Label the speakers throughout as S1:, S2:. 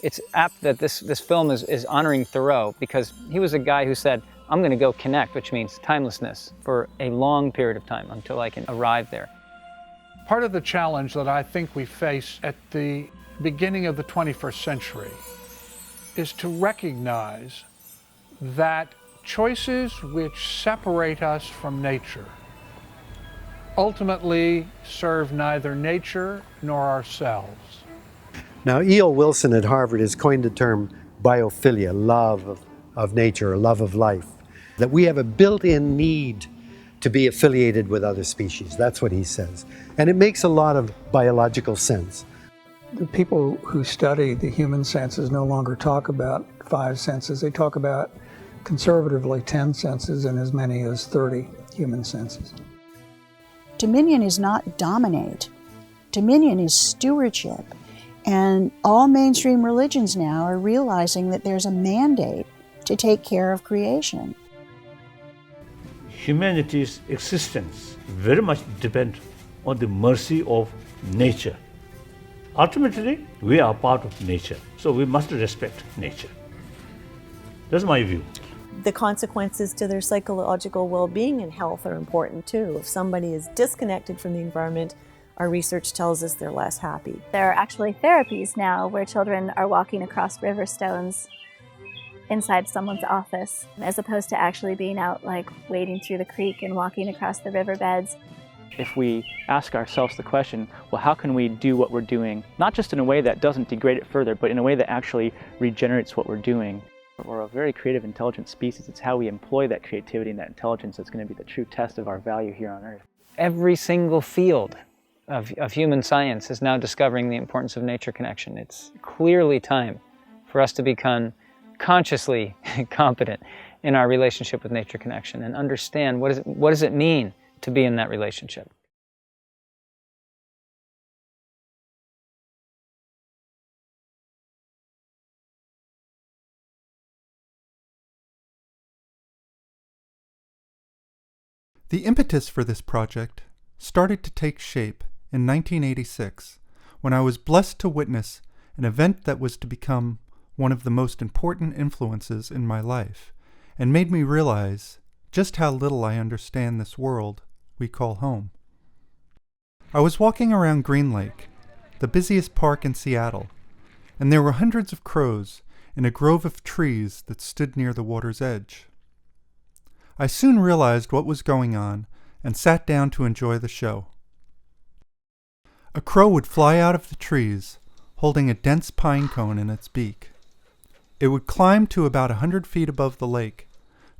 S1: It's apt that this film is honoring Thoreau, because he was a guy who said, I'm going to go connect, which means timelessness, for a long period of time until I can arrive there.
S2: Part of the challenge that I think we face at the beginning of the 21st century is to recognize that choices which separate us from nature ultimately serve neither nature nor ourselves.
S3: Now, E.O. Wilson at Harvard has coined the term biophilia, love of nature, love of life, that we have a built-in need to be affiliated with other species. That's what he says. And it makes a lot of biological sense.
S4: The people who study the human senses no longer talk about 5 senses. They talk about, conservatively, 10 senses and as many as 30 human senses.
S5: Dominion is not dominate. Dominion is stewardship. And all mainstream religions now are realizing that there's a mandate to take care of creation.
S6: Humanity's existence very much depends on the mercy of nature. Ultimately, we are part of nature, so we must respect nature. That's my view.
S7: The consequences to their psychological well-being and health are important too. If somebody is disconnected from the environment, our research tells us they're less happy.
S8: There are actually therapies now where children are walking across river stones inside someone's office, as opposed to actually being out like wading through the creek and walking across the riverbeds.
S1: If we ask ourselves the question, well, how can we do what we're doing, not just in a way that doesn't degrade it further, but in a way that actually regenerates what we're doing? We're a very creative, intelligent species. It's how we employ that creativity and that intelligence that's going to be the true test of our value here on Earth. Every single field of human science is now discovering the importance of nature connection. It's clearly time for us to become consciously competent in our relationship with nature connection and understand what does it mean to be in that relationship.
S9: The impetus for this project started to take shape in 1986, when I was blessed to witness an event that was to become one of the most important influences in my life, and made me realize just how little I understand this world we call home. I was walking around Green Lake, the busiest park in Seattle, and there were hundreds of crows in a grove of trees that stood near the water's edge. I soon realized what was going on and sat down to enjoy the show. A crow would fly out of the trees, holding a dense pine cone in its beak. It would climb to about 100 feet above the lake,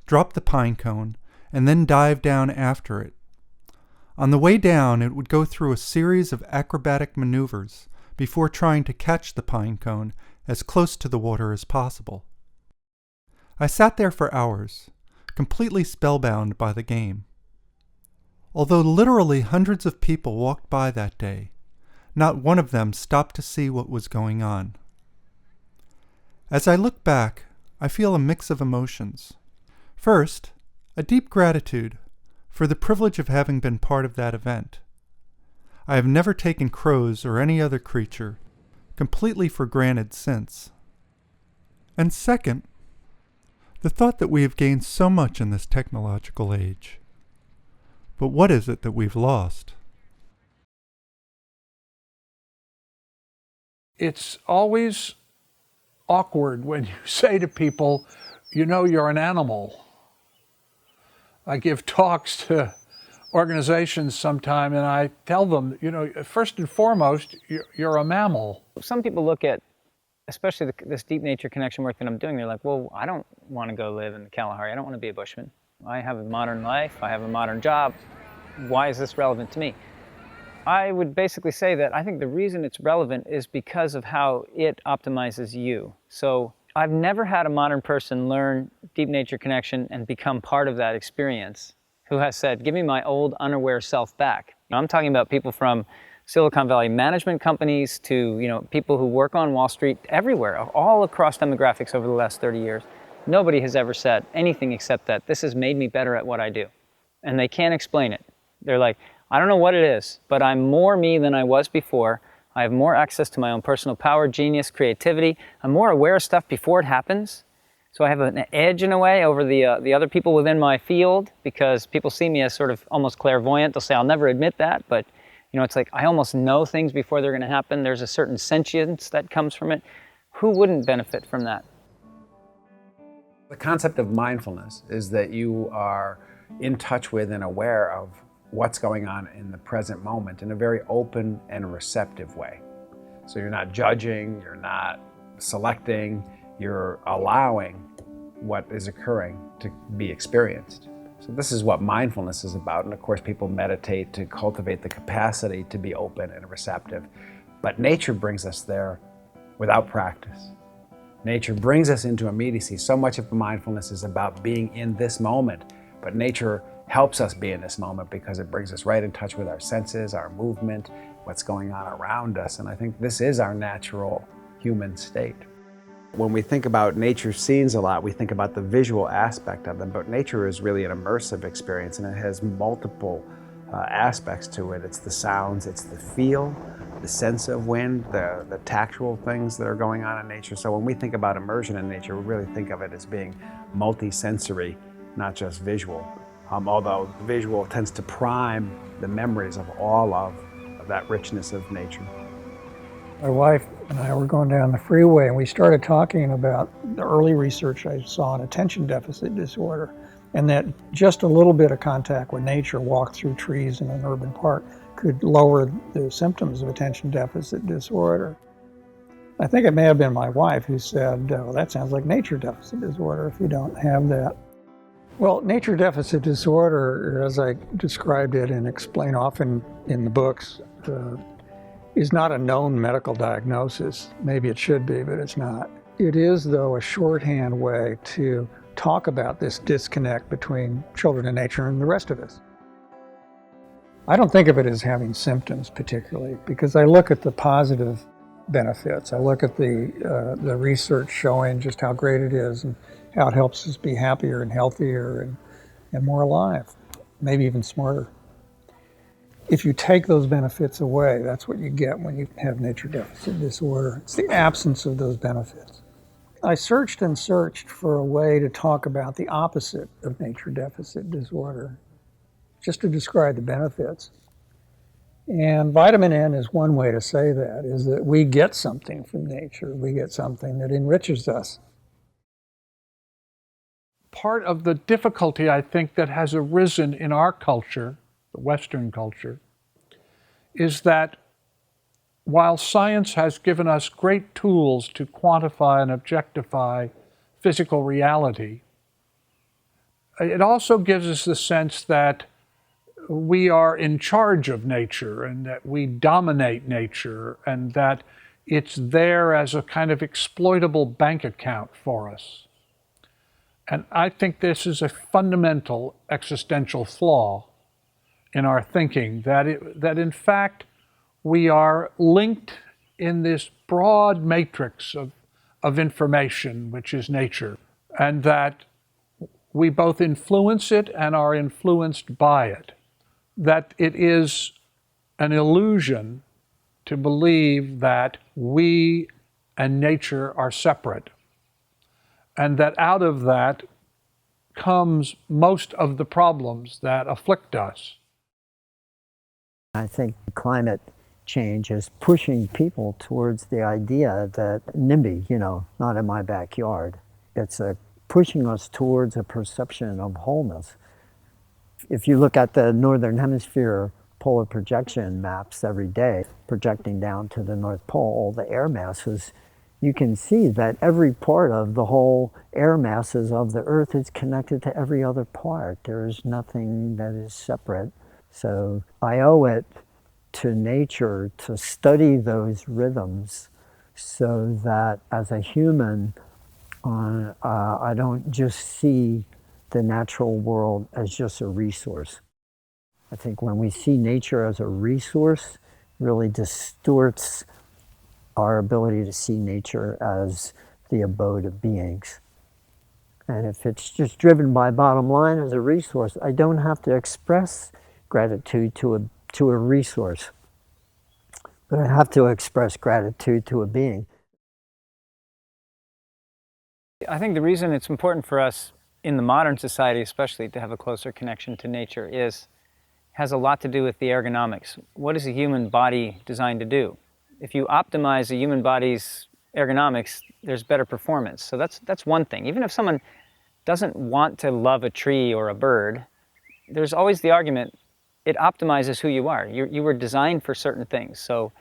S9: drop the pine cone, and then dive down after it. On the way down, it would go through a series of acrobatic maneuvers before trying to catch the pine cone as close to the water as possible. I sat there for hours, completely spellbound by the game. Although literally hundreds of people walked by that day, not one of them stopped to see what was going on. As I look back, I feel a mix of emotions. First, a deep gratitude for the privilege of having been part of that event. I have never taken crows or any other creature completely for granted since. And second, the thought that we have gained so much in this technological age. But what is it that we've lost?
S2: It's always awkward when you say to people, you know, you're an animal. I give talks to organizations sometime and I tell them, you know, first and foremost, you're a mammal.
S1: Some people look at, especially this deep nature connection work that I'm doing, they're like, well, I don't want to go live in the Kalahari. I don't want to be a bushman. I have a modern life. I have a modern job. Why is this relevant to me? I would basically say that I think the reason it's relevant is because of how it optimizes you. So
S10: I've never had a modern person learn deep nature connection and become part of that experience who has said, give me my old unaware self back. I'm talking about people from Silicon Valley management companies to people who work on Wall Street, everywhere, all across demographics over the last 30 years. Nobody has ever said anything except that this has made me better at what I do. And they can't explain it. They're like, I don't know what it is, but I'm more me than I was before. I have more access to my own personal power, genius, creativity. I'm more aware of stuff before it happens. So I have an edge in a way over the other people within my field, because people see me as sort of almost clairvoyant. They'll say, I'll never admit that, but it's like I almost know things before they're going to happen. There's a certain sentience that comes from it. Who wouldn't benefit from that?
S11: The concept of mindfulness is that you are in touch with and aware of what's going on in the present moment in a very open and receptive way. So you're not judging, you're not selecting, you're allowing what is occurring to be experienced. So this is what mindfulness is about. And of course, people meditate to cultivate the capacity to be open and receptive. But nature brings us there without practice. Nature brings us into immediacy. So much of mindfulness is about being in this moment, but nature helps us be in this moment because it brings us right in touch with our senses, our movement, what's going on around us. And I think this is our natural human state. When we think about nature scenes a lot, we think about the visual aspect of them, but nature is really an immersive experience, and it has multiple aspects to it. It's the sounds, it's the feel, the sense of wind, the tactual things that are going on in nature. So when we think about immersion in nature, we really think of it as being multi-sensory, not just visual. Although visual tends to prime the memories of all of that richness of nature.
S4: My wife and I were going down the freeway and we started talking about the early research I saw on attention deficit disorder, and that just a little bit of contact with nature, walk through trees in an urban park, could lower the symptoms of attention deficit disorder. I think it may have been my wife who said, well, that sounds like nature deficit disorder if you don't have that. Well, nature deficit disorder, as I described it and explain often in the books, is not a known medical diagnosis. Maybe it should be, but it's not. It is, though, a shorthand way to talk about this disconnect between children and nature and the rest of us. I don't think of it as having symptoms particularly, because I look at the positive benefits. I look at the research showing just how great it is and how it helps us be happier and healthier and more alive, maybe even smarter. If you take those benefits away, that's what you get when you have nature deficit disorder. It's the absence of those benefits. I searched and searched for a way to talk about the opposite of nature deficit disorder, just to describe the benefits. And vitamin N is one way to say that, is that we get something from nature. We get something that enriches us.
S2: Part of the difficulty, I think, that has arisen in our culture, the Western culture, is that while science has given us great tools to quantify and objectify physical reality, it also gives us the sense that we are in charge of nature and that we dominate nature and that it's there as a kind of exploitable bank account for us. And I think this is a fundamental existential flaw in our thinking, that in fact we are linked in this broad matrix of information, which is nature, and that we both influence it and are influenced by it. That it is an illusion to believe that we and nature are separate, and that out of that comes most of the problems that afflict us.
S12: I think climate change is pushing people towards the idea that NIMBY, not in my backyard. It's pushing us towards a perception of wholeness. If you look at the Northern Hemisphere polar projection maps every day, projecting down to the North Pole, all the air masses, you can see that every part of the whole air masses of the Earth is connected to every other part. There is nothing that is separate. So I owe it to nature to study those rhythms so that as a human, I don't just see the natural world as just a resource. I think when we see nature as a resource, really distorts our ability to see nature as the abode of beings. And if it's just driven by bottom line as a resource, I don't have to express gratitude to a resource, but I have to express gratitude to a being.
S10: I think the reason it's important for us in the modern society especially to have a closer connection to nature has a lot to do with the ergonomics. What is a human body designed to do? If you optimize a human body's ergonomics, there's better performance. So that's one thing. Even if someone doesn't want to love a tree or a bird, there's always the argument, it optimizes who you are. You were designed for certain things. So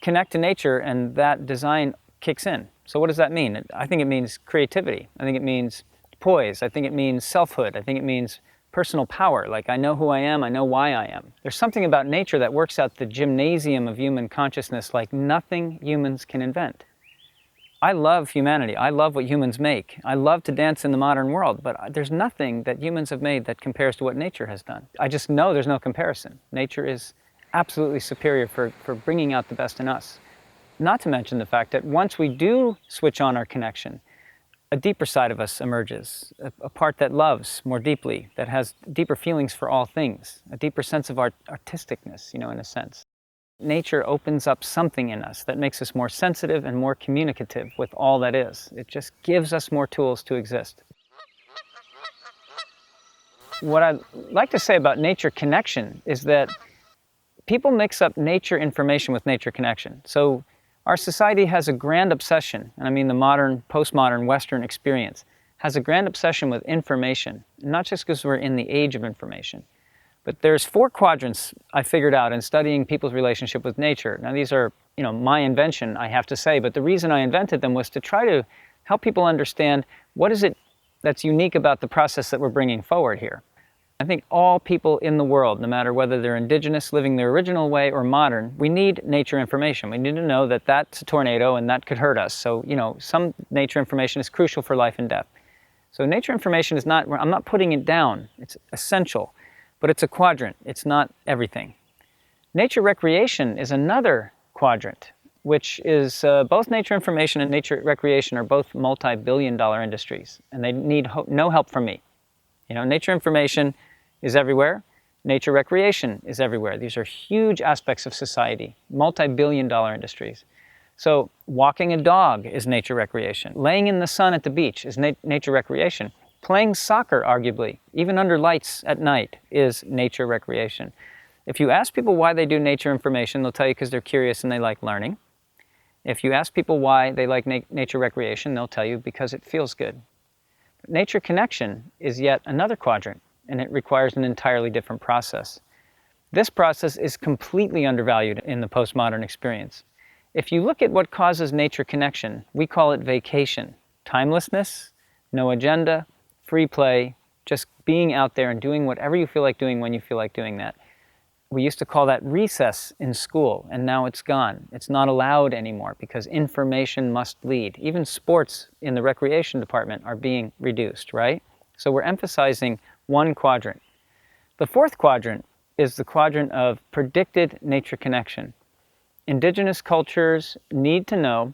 S10: connect to nature and that design kicks in. So what does that mean? I think it means creativity. I think it means poise. I think it means selfhood. I think it means personal power. Like I know who I am, I know why I am. There's something about nature that works out the gymnasium of human consciousness like nothing humans can invent. I love humanity. I love what humans make. I love to dance in the modern world, but there's nothing that humans have made that compares to what nature has done. I just know there's no comparison. Nature is absolutely superior for bringing out the best in us. Not to mention the fact that once we do switch on our connection, a deeper side of us emerges, a part that loves more deeply, that has deeper feelings for all things, a deeper sense of artisticness, in a sense. Nature opens up something in us that makes us more sensitive and more communicative with all that is. It just gives us more tools to exist. What I'd like to say about nature connection is that people mix up nature information with nature connection. So our society has a grand obsession, and I mean the modern, postmodern Western experience, has a grand obsession with information, not just because we're in the age of information. But there's 4 quadrants I figured out in studying people's relationship with nature. Now these are, my invention, I have to say, but the reason I invented them was to try to help people understand what is it that's unique about the process that we're bringing forward here. I think all people in the world, no matter whether they're indigenous, living their original way, or modern, we need nature information. We need to know that that's a tornado and that could hurt us. So, some nature information is crucial for life and death. So nature information is not, I'm not putting it down, it's essential, but it's a quadrant, it's not everything. Nature recreation is another quadrant, which is both nature information and nature recreation are both multi-billion-dollar industries, and they need no help from me. Nature information is everywhere. Nature recreation is everywhere. These are huge aspects of society, multi-billion-dollar industries. So walking a dog is nature recreation. Laying in the sun at the beach is nature recreation. Playing soccer, arguably, even under lights at night, is nature recreation. If you ask people why they do nature information, they'll tell you because they're curious and they like learning. If you ask people why they like nature recreation, they'll tell you because it feels good. Nature connection is yet another quadrant, and it requires an entirely different process. This process is completely undervalued in the postmodern experience. If you look at what causes nature connection, we call it vacation. Timelessness, no agenda, free play, just being out there and doing whatever you feel like doing when you feel like doing that. We used to call that recess in school, and now it's gone. It's not allowed anymore because information must lead. Even sports in the recreation department are being reduced, right? So we're emphasizing one quadrant. The 4th quadrant is the quadrant of predicted nature connection. Indigenous cultures need to know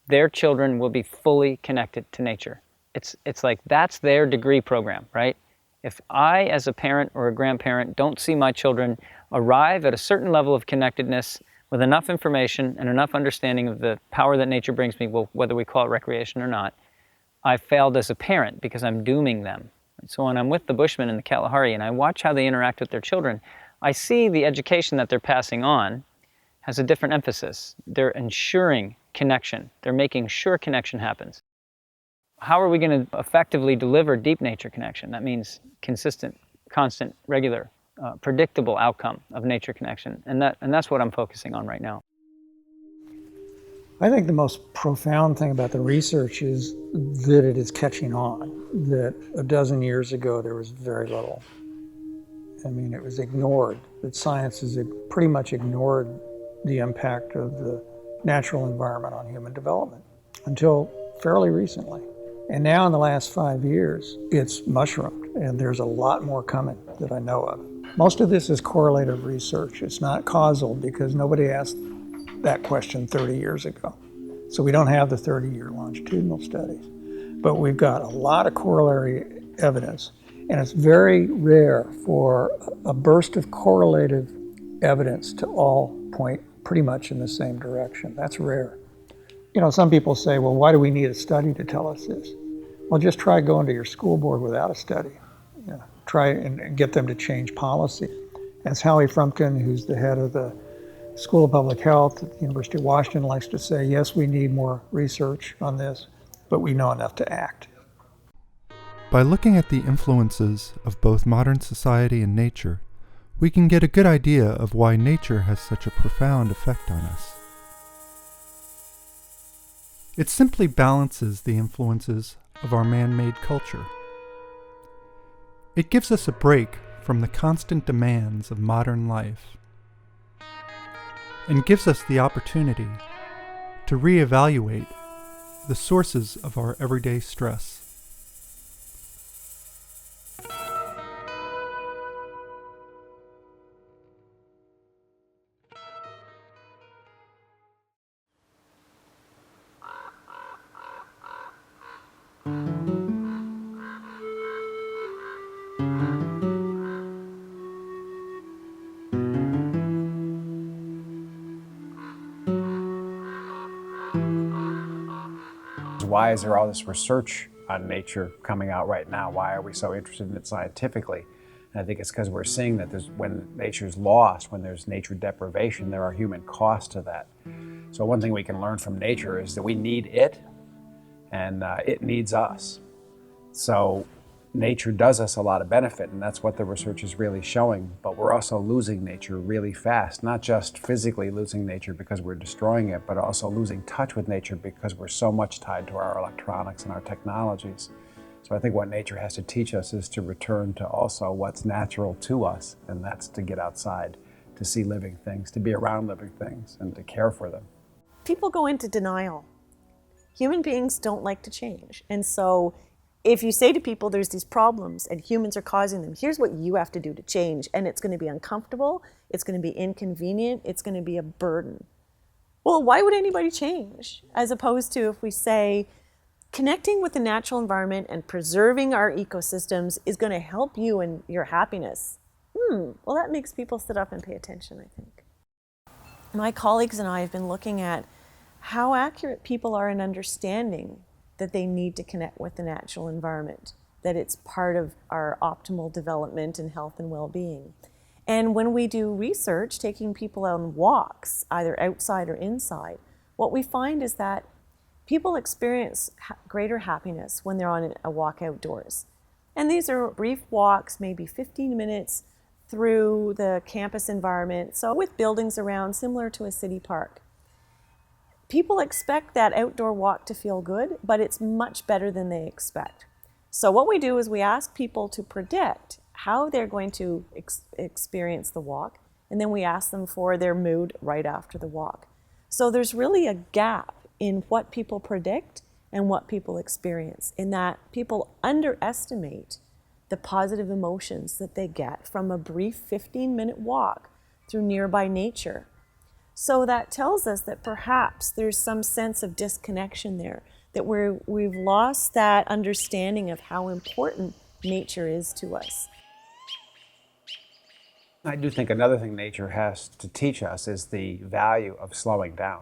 S10: their children will be fully connected to nature. It's like that's their degree program, right? If I, as a parent or a grandparent, don't see my children arrive at a certain level of connectedness with enough information and enough understanding of the power that nature brings me, whether we call it recreation or not, I've failed as a parent because I'm dooming them. So when I'm with the Bushmen in the Kalahari and I watch how they interact with their children, I see the education that they're passing on has a different emphasis. They're ensuring connection. They're making sure connection happens. How are we going to effectively deliver deep nature connection? That means consistent, constant, regular, predictable outcome of nature connection. And that's what I'm focusing on right now.
S4: I think the most profound thing about the research is that it is catching on, that a dozen years ago there was very little. I mean, it was ignored, that science has pretty much ignored the impact of the natural environment on human development until fairly recently. And now in the last 5 years, it's mushroomed, and there's a lot more coming that I know of. Most of this is correlative research. It's not causal because nobody asked that question 30 years ago. So we don't have the 30-year longitudinal studies. But we've got a lot of corollary evidence, and it's very rare for a burst of correlative evidence to all point pretty much in the same direction. That's rare. You know, some people say, well, why do we need a study to tell us this? Well, just try going to your school board without a study. You know, try and get them to change policy. As Hallie Frumpkin, who's the head of the School of Public Health at the University of Washington, likes to say, yes, we need more research on this, but we know enough to act.
S9: By looking at the influences of both modern society and nature, we can get a good idea of why nature has such a profound effect on us. It simply balances the influences of our man-made culture. It gives us a break from the constant demands of modern life and gives us the opportunity to reevaluate the sources of our everyday stress.
S11: Why is there all this research on nature coming out right now? Why are we so interested in it scientifically? And I think it's because we're seeing that when nature's lost, when there's nature deprivation, there are human costs to that. So one thing we can learn from nature is that we need it, and it needs us. So nature does us a lot of benefit, and that's what the research is really showing. But we're also losing nature really fast, not just physically losing nature because we're destroying it, but also losing touch with nature because we're so much tied to our electronics and our technologies. So I think what nature has to teach us is to return to also what's natural to us, and that's to get outside, to see living things, to be around living things, and to care for them.
S7: People go into denial. Human beings don't like to change. And so if you say to people there's these problems and humans are causing them, here's what you have to do to change, and it's going to be uncomfortable, it's going to be inconvenient, it's going to be a burden. Well, why would anybody change? As opposed to if we say, connecting with the natural environment and preserving our ecosystems is going to help you and your happiness. Well, that makes people sit up and pay attention, I think. My colleagues and I have been looking at how accurate people are in understanding that they need to connect with the natural environment, that it's part of our optimal development and health and well-being. And when we do research, taking people on walks, either outside or inside, what we find is that people experience greater happiness when they're on a walk outdoors. And these are brief walks, maybe 15 minutes through the campus environment, so with buildings around, similar to a city park. People expect that outdoor walk to feel good, but it's much better than they expect. So what we do is we ask people to predict how they're going to experience the walk, and then we ask them for their mood right after the walk. So there's really a gap in what people predict and what people experience, in that people underestimate the positive emotions that they get from a brief 15-minute walk through nearby nature. So that tells us that perhaps there's some sense of disconnection there, that we've lost that understanding of how important nature is to us.
S11: I do think another thing nature has to teach us is the value of slowing down.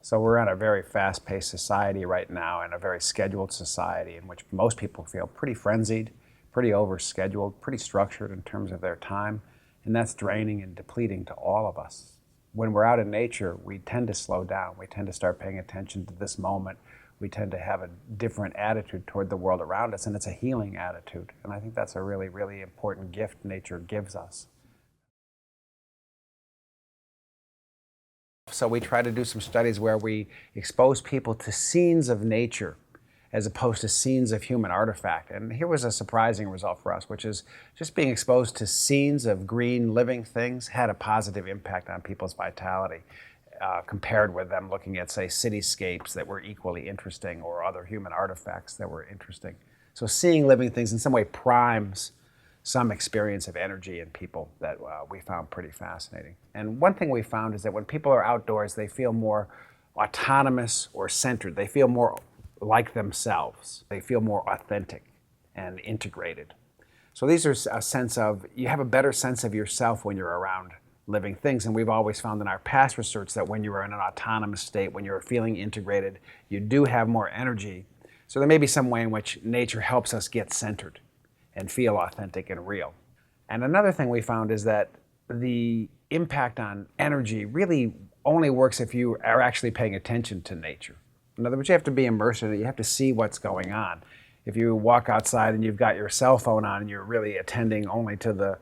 S11: So we're in a very fast-paced society right now, and a very scheduled society in which most people feel pretty frenzied, pretty overscheduled, pretty structured in terms of their time, and that's draining and depleting to all of us. When we're out in nature, we tend to slow down. We tend to start paying attention to this moment. We tend to have a different attitude toward the world around us, and it's a healing attitude. And I think that's a really, really important gift nature gives us. So we try to do some studies where we expose people to scenes of nature as opposed to scenes of human artifact. And here was a surprising result for us, which is just being exposed to scenes of green living things had a positive impact on people's vitality. compared with them looking at, say, cityscapes that were equally interesting or other human artifacts that were interesting. So seeing living things in some way primes some experience of energy in people that we found pretty fascinating. And one thing we found is that when people are outdoors, they feel more autonomous or centered. They feel more like themselves. They feel more authentic and integrated. So these are a sense of, you have a better sense of yourself when you're around living things. And we've always found in our past research that when you're in an autonomous state, when you're feeling integrated, you do have more energy. So there may be some way in which nature helps us get centered and feel authentic and real. And another thing we found is that the impact on energy really only works if you are actually paying attention to nature. In other words, you have to be immersed in it. You have to see what's going on. If you walk outside and you've got your cell phone on and you're really attending only to the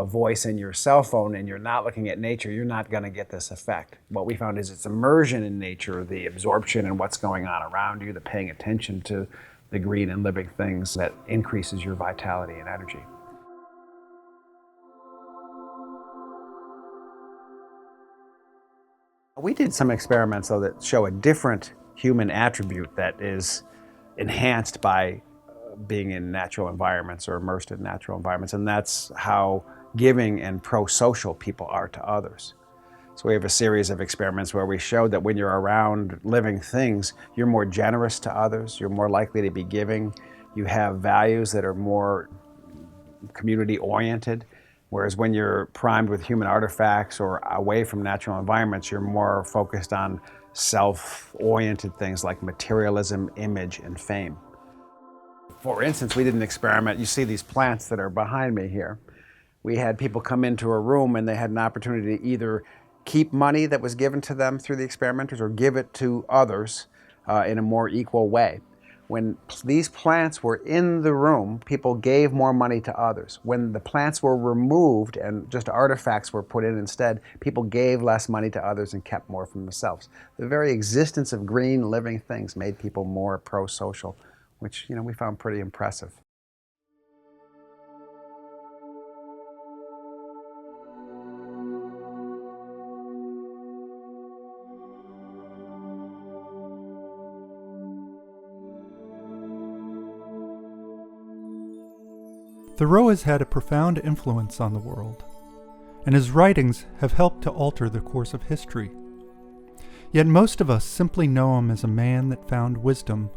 S11: voice in your cell phone and you're not looking at nature, you're not going to get this effect. What we found is it's immersion in nature, the absorption in what's going on around you, the paying attention to the green and living things that increases your vitality and energy. We did some experiments, though, that show a different human attribute that is enhanced by being in natural environments or immersed in natural environments, and that's how giving and pro-social people are to others. So we have a series of experiments where we showed that when you're around living things, you're more generous to others, you're more likely to be giving, you have values that are more community-oriented, whereas when you're primed with human artifacts or away from natural environments, you're more focused on self-oriented things like materialism, image, and fame. For instance, we did an experiment. You see these plants that are behind me here. We had people come into a room and they had an opportunity to either keep money that was given to them through the experimenters or give it to others in a more equal way. When these plants were in the room, people gave more money to others. When the plants were removed and just artifacts were put in instead, people gave less money to others and kept more for themselves. The very existence of green living things made people more pro-social, which we found pretty impressive.
S9: Thoreau has had a profound influence on the world, and his writings have helped to alter the course of history. Yet most of us simply know him as a man that found wisdom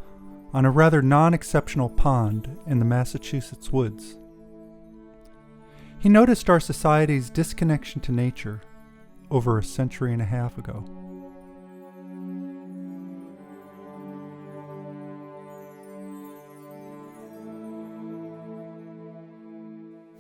S9: on a rather non-exceptional pond in the Massachusetts woods. He noticed our society's disconnection to nature over a century and a half ago.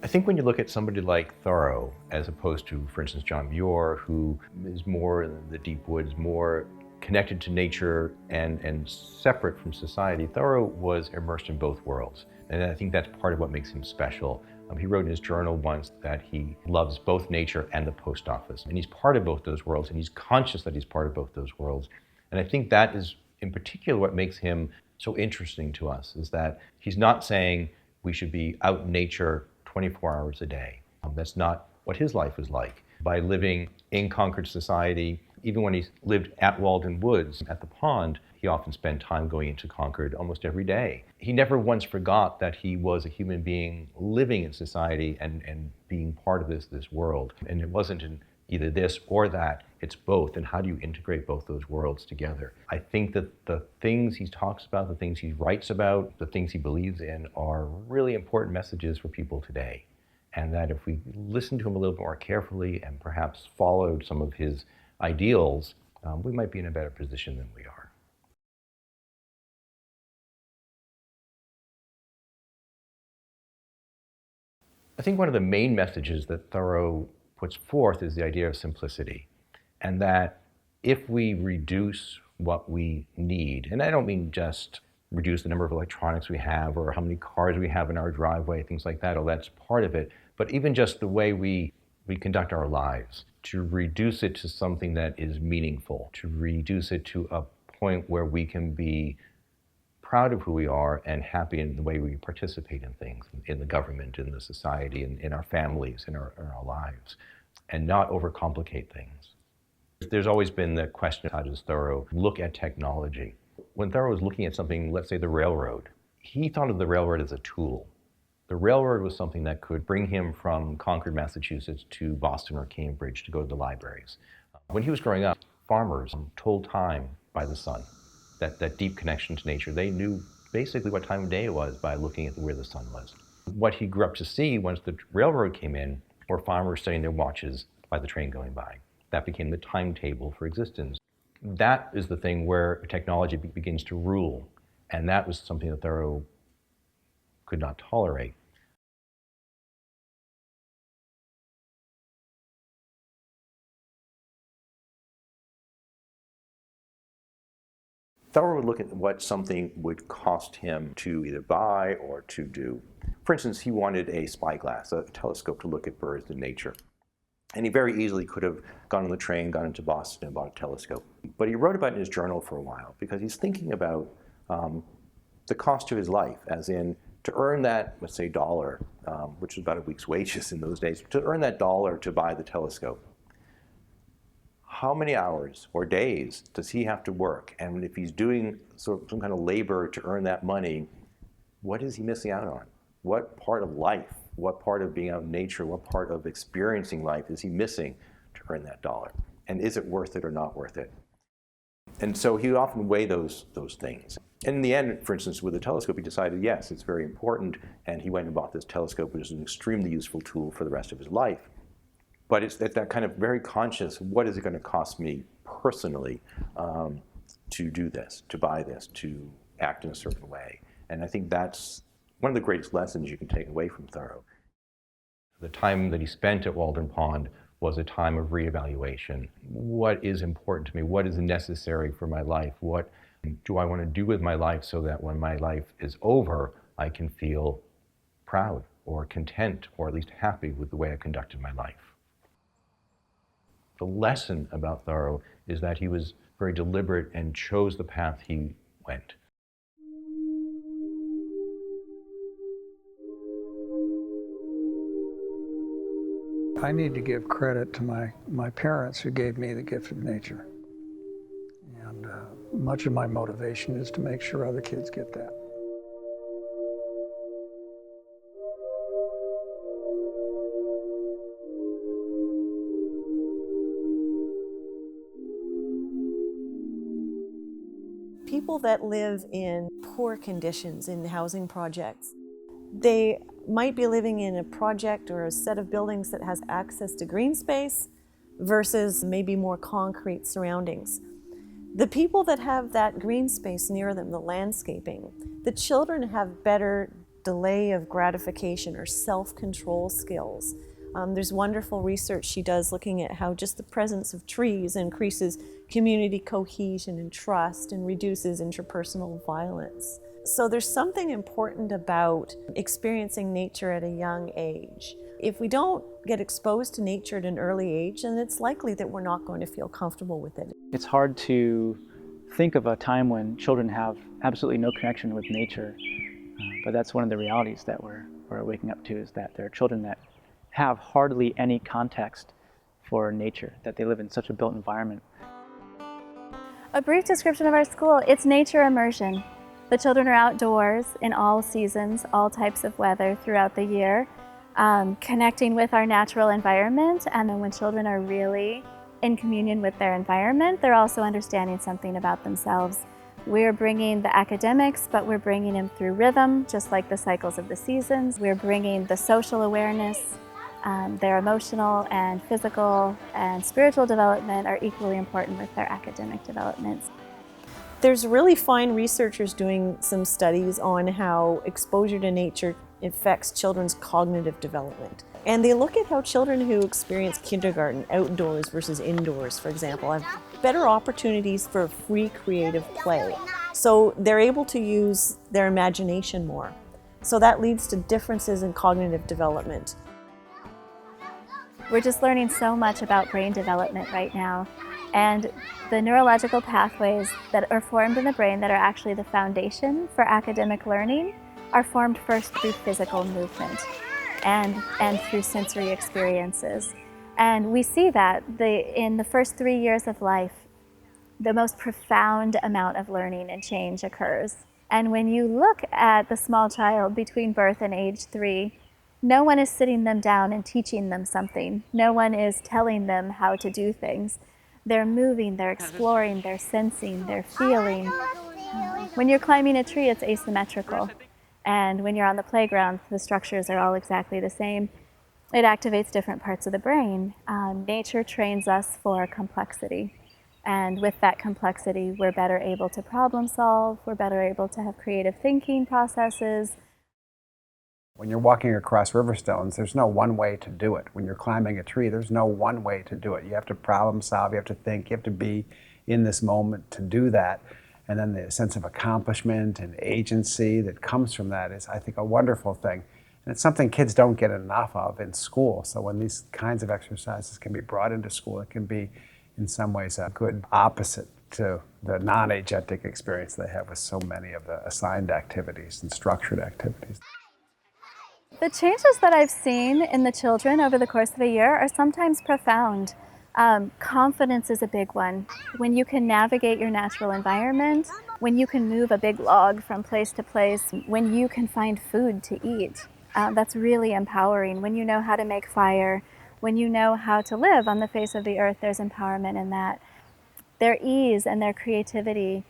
S13: I think when you look at somebody like Thoreau, as opposed to, for instance, John Muir, who is more in the deep woods, more connected to nature and separate from society, Thoreau was immersed in both worlds. And I think that's part of what makes him special. He wrote in his journal once that he loves both nature and the post office. And he's part of both those worlds, and he's conscious that he's part of both those worlds. And I think that is, in particular, what makes him so interesting to us, is that he's not saying we should be out in nature 24 hours a day. That's not what his life was like. By living in Concord society, even when he lived at Walden Woods at the pond, he often spent time going into Concord almost every day. He never once forgot that he was a human being living in society and being part of this world. And it wasn't in either this or that, it's both. And how do you integrate both those worlds together? I think that the things he talks about, the things he writes about, the things he believes in are really important messages for people today. And that if we listen to him a little bit more carefully and perhaps followed some of his ideals, we might be in a better position than we are. I think one of the main messages that Thoreau puts forth is the idea of simplicity, and that if we reduce what we need, and I don't mean just reduce the number of electronics we have or how many cars we have in our driveway, things like that, that's part of it, but even just the way we conduct our lives, to reduce it to something that is meaningful, to reduce it to a point where we can be proud of who we are and happy in the way we participate in things, in the government, in the society, in our families, in our lives, and not overcomplicate things. There's always been the question, how does Thoreau look at technology? When Thoreau was looking at something, let's say the railroad, he thought of the railroad as a tool. The railroad was something that could bring him from Concord, Massachusetts to Boston or Cambridge to go to the libraries. When he was growing up, farmers told time by the sun, that deep connection to nature. They knew basically what time of day it was by looking at where the sun was. What he grew up to see once the railroad came in were farmers setting their watches by the train going by. That became the timetable for existence. That is the thing where technology begins to rule, and that was something that Thoreau could not tolerate. Thoreau would look at what something would cost him to either buy or to do. For instance, he wanted a spyglass, a telescope to look at birds in nature. And he very easily could have gone on the train, gone into Boston and bought a telescope. But he wrote about it in his journal for a while because he's thinking about the cost to his life, as in to earn that, let's say, $1, which was about a week's wages in those days, to earn that $1 to buy the telescope. How many hours or days does he have to work? And if he's doing sort of some kind of labor to earn that money, what is he missing out on? What part of life, what part of being out in nature, what part of experiencing life is he missing to earn that $1? And is it worth it or not worth it? And so he would often weigh those things. And in the end, for instance, with the telescope, he decided, yes, it's very important, and he went and bought this telescope, which is an extremely useful tool for the rest of his life. But it's that kind of very conscious, what is it going to cost me personally to do this, to buy this, to act in a certain way? And I think that's one of the greatest lessons you can take away from Thoreau. The time that he spent at Walden Pond was a time of reevaluation. What is important to me? What is necessary for my life? What do I want to do with my life so that when my life is over, I can feel proud or content or at least happy with the way I conducted my life? The lesson about Thoreau is that he was very deliberate and chose the path he went.
S4: I need to give credit to my parents who gave me the gift of nature. And much of my motivation is to make sure other kids get that.
S7: People that live in poor conditions in housing projects, they might be living in a project or a set of buildings that has access to green space versus maybe more concrete surroundings. The people that have that green space near them, the landscaping, the children have better delay of gratification or self-control skills. There's wonderful research she does looking at how just the presence of trees increases community cohesion and trust and reduces interpersonal violence. So there's something important about experiencing nature at a young age. If we don't get exposed to nature at an early age, then it's likely that we're not going to feel comfortable with it.
S1: It's hard to think of a time when children have absolutely no connection with nature, but that's one of the realities that we're waking up to, is that there are children that have hardly any context for nature, that they live in such a built environment.
S8: A brief description of our school: it's nature immersion. The children are outdoors in all seasons, all types of weather throughout the year, connecting with our natural environment. And then when children are really in communion with their environment, they're also understanding something about themselves. We're bringing the academics, but we're bringing them through rhythm, just like the cycles of the seasons. We're bringing the social awareness. Their emotional and physical and spiritual development are equally important with their academic developments.
S7: There's really fine researchers doing some studies on how exposure to nature affects children's cognitive development. And they look at how children who experience kindergarten outdoors versus indoors, for example, have better opportunities for free creative play. So they're able to use their imagination more. So that leads to differences in cognitive development.
S8: We're just learning so much about brain development right now. And the neurological pathways that are formed in the brain that are actually the foundation for academic learning are formed first through physical movement and through sensory experiences. And we see that in the first 3 years of life, the most profound amount of learning and change occurs. And when you look at the small child between birth and age 3, no one is sitting them down and teaching them something. No one is telling them how to do things. They're moving, they're exploring, they're sensing, they're feeling. When you're climbing a tree, it's asymmetrical. And when you're on the playground, the structures are all exactly the same. It activates different parts of the brain. Nature trains us for complexity. And with that complexity, we're better able to problem solve, we're better able to have creative thinking processes.
S11: When you're walking across river stones, there's no one way to do it. When you're climbing a tree, there's no one way to do it. You have to problem solve, you have to think, you have to be in this moment to do that. And then the sense of accomplishment and agency that comes from that is, I think, a wonderful thing. And it's something kids don't get enough of in school. So when these kinds of exercises can be brought into school, it can be, in some ways, a good opposite to the non-agentic experience they have with so many of the assigned activities and structured activities.
S8: The changes that I've seen in the children over the course of a year are sometimes profound. Confidence is a big one. When you can navigate your natural environment, when you can move a big log from place to place, when you can find food to eat, that's really empowering. When you know how to make fire, when you know how to live on the face of the earth, there's empowerment in that. Their ease and their creativity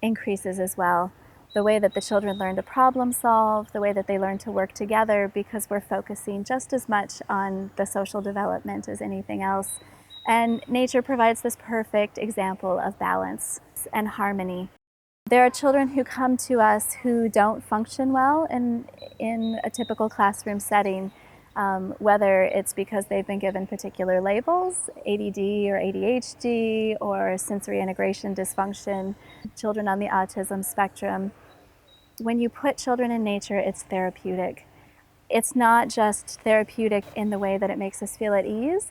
S8: increases as well. The way that the children learn to problem solve, the way that they learn to work together, because we're focusing just as much on the social development as anything else. And nature provides this perfect example of balance and harmony. There are children who come to us who don't function well in a typical classroom setting, whether it's because they've been given particular labels, ADD or ADHD or sensory integration dysfunction, children on the autism spectrum. When you put children in nature, it's therapeutic. It's not just therapeutic in the way that it makes us feel at ease.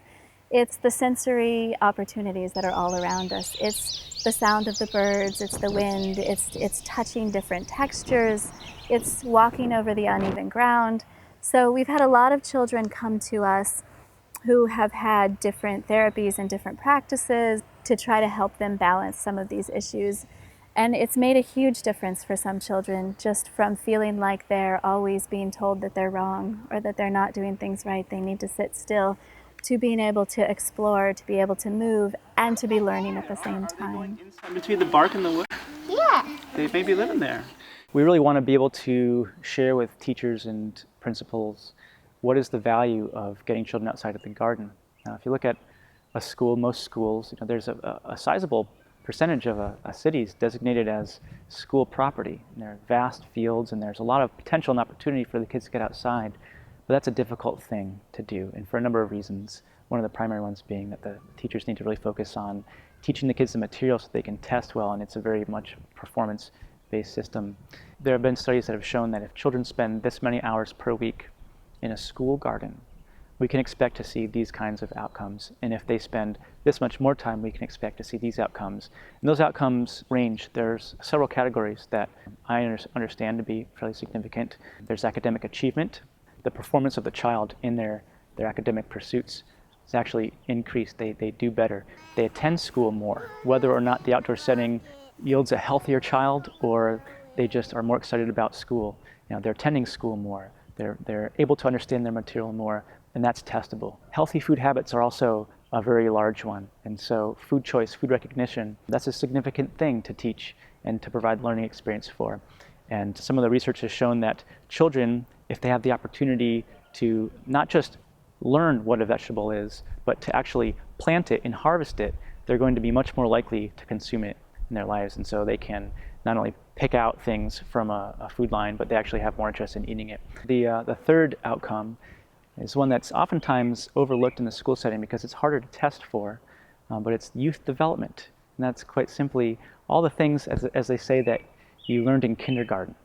S8: It's the sensory opportunities that are all around us. It's the sound of the birds, it's the wind, it's touching different textures, it's walking over the uneven ground. So we've had a lot of children come to us who have had different therapies and different practices to try to help them balance some of these issues. And it's made a huge difference for some children, just from feeling like they're always being told that they're wrong or that they're not doing things right, they need to sit still, to being able to explore, to be able to move, and to be learning at the same time.
S1: Between the bark and the wood?
S5: Yeah.
S1: They may be living there. We really want to be able to share with teachers and principals what is the value of getting children outside of the garden. Now, if you look at a school, most schools, there's a sizable percentage of a city is designated as school property. And there are vast fields and there's a lot of potential and opportunity for the kids to get outside. But that's a difficult thing to do, and for a number of reasons. One of the primary ones being that the teachers need to really focus on teaching the kids the material so they can test well, and it's a very much performance-based system. There have been studies that have shown that if children spend this many hours per week in a school garden, we can expect to see these kinds of outcomes. And if they spend this much more time, we can expect to see these outcomes. And those outcomes range. There's several categories that I understand to be fairly significant. There's academic achievement. The performance of the child in their academic pursuits is actually increased. They do better. They attend school more, whether or not the outdoor setting yields a healthier child or they just are more excited about school. They're attending school more. They're able to understand their material more, and that's testable. Healthy food habits are also a very large one. And so food choice, food recognition, that's a significant thing to teach and to provide learning experience for. And some of the research has shown that children, if they have the opportunity to not just learn what a vegetable is, but to actually plant it and harvest it, they're going to be much more likely to consume it in their lives. And so they can not only pick out things from a food line, but they actually have more interest in eating it. The third outcome is one that's oftentimes overlooked in the school setting because it's harder to test for, but it's youth development. And that's quite simply all the things, as they say, that you learned in kindergarten.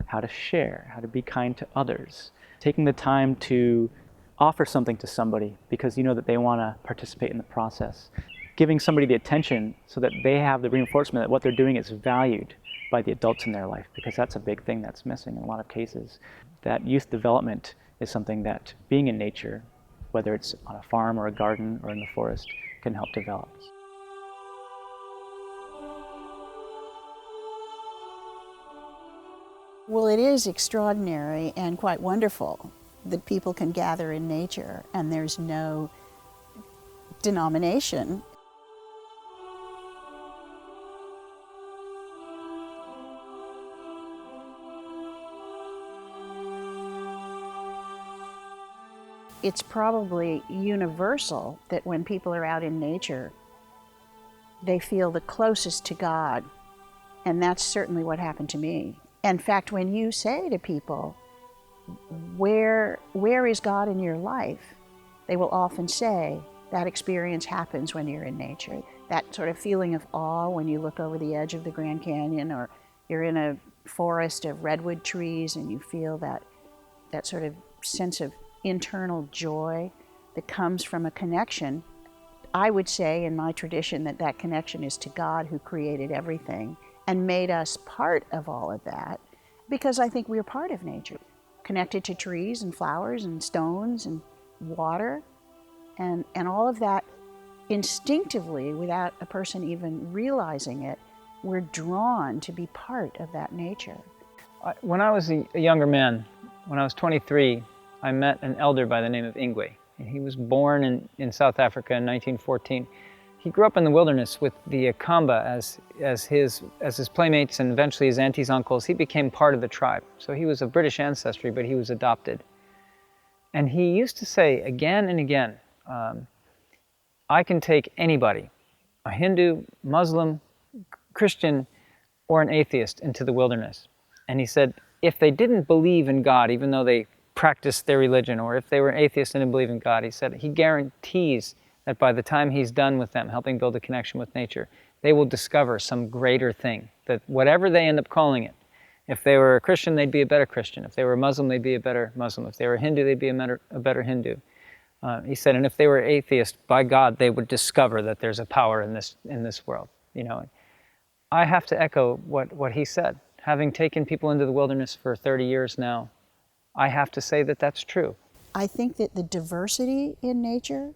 S1: How to share, how to be kind to others, taking the time to offer something to somebody because you know that they want to participate in the process, giving somebody the attention so that they have the reinforcement that what they're doing is valued by the adults in their life, because that's a big thing that's missing in a lot of cases. That youth development is something that being in nature, whether it's on a farm or a garden or in the forest, can help develop.
S5: Well, it is extraordinary and quite wonderful that people can gather in nature and there's no denomination. It's probably universal that when people are out in nature, they feel the closest to God, and that's certainly what happened to me. In fact, when you say to people, where is God in your life? They will often say, that experience happens when you're in nature. That sort of feeling of awe when you look over the edge of the Grand Canyon, or you're in a forest of redwood trees and you feel that sort of sense of internal joy that comes from a connection. I would say in my tradition that connection is to God, who created everything and made us part of all of that, because I think we're part of nature, connected to trees and flowers and stones and water, and all of that instinctively, without a person even realizing it, we're drawn to be part of that nature.
S10: When I was a younger man, when I was 23, I met an elder by the name of Ingwe. He was born in South Africa in 1914. He grew up in the wilderness with the Akamba as his playmates and eventually his aunties, uncles. He became part of the tribe. So he was of British ancestry, but he was adopted. And he used to say again and again, I can take anybody, a Hindu, Muslim, Christian, or an atheist, into the wilderness. And he said, if they didn't believe in God, even though they practiced their religion, or if they were atheists and didn't believe in God, he said he guarantees that by the time he's done with them, helping build a connection with nature, they will discover some greater thing, that whatever they end up calling it, if they were a Christian, they'd be a better Christian. If they were a Muslim, they'd be a better Muslim. If they were a Hindu, they'd be a better Hindu. He said, and if they were atheist, by God, they would discover that there's a power in this world. You know, I have to echo what he said. Having taken people into the wilderness for 30 years now, I have to say that that's true.
S5: I think that the diversity in nature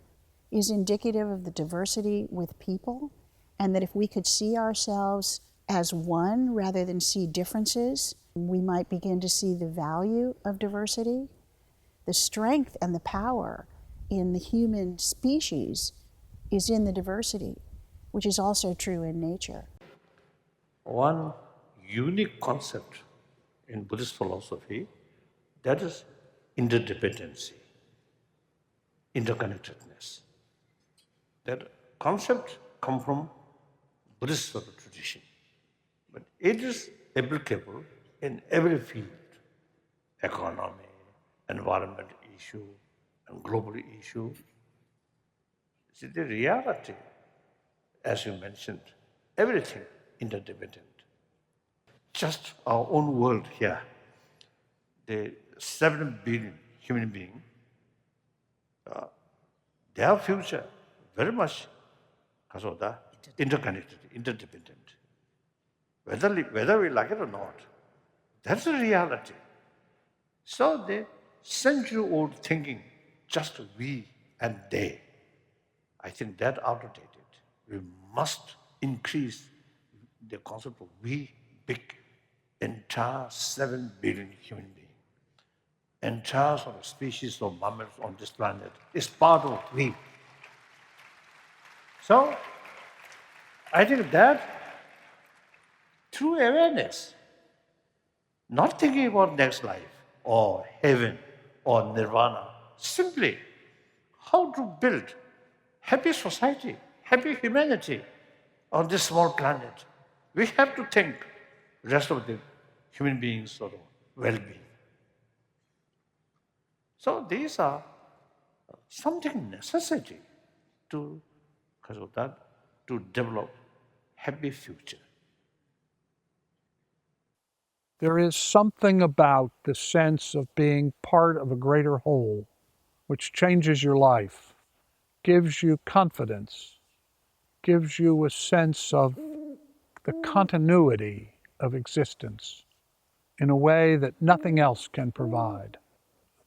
S5: is indicative of the diversity with people, and that if we could see ourselves as one rather than see differences, we might begin to see the value of diversity. The strength and the power in the human species is in the diversity, which is also true in nature.
S6: One unique concept in Buddhist philosophy, that is interdependency, interconnectedness. That concept comes from Buddhist sort of tradition, but it is applicable in every field: economy, environment issue, and global issue. See, the reality, as you mentioned, everything interdependent. Just our own world here, the 7 billion human beings, their future very much interconnected, interdependent. Whether we like it or not, that's the reality. So the century-old thinking, just we and they, I think that outdated. We must increase the concept of we, big, entire 7 billion human beings. Entire sort of species of mammals on this planet is part of we. So I think that through awareness, not thinking about next life or heaven or nirvana, simply how to build happy society, happy humanity on this small planet. We have to think rest of the human beings' sort of well-being. So these are something necessity to develop happy future.
S2: There is something about the sense of being part of a greater whole which changes your life, gives you confidence, gives you a sense of the continuity of existence in a way that nothing else can provide.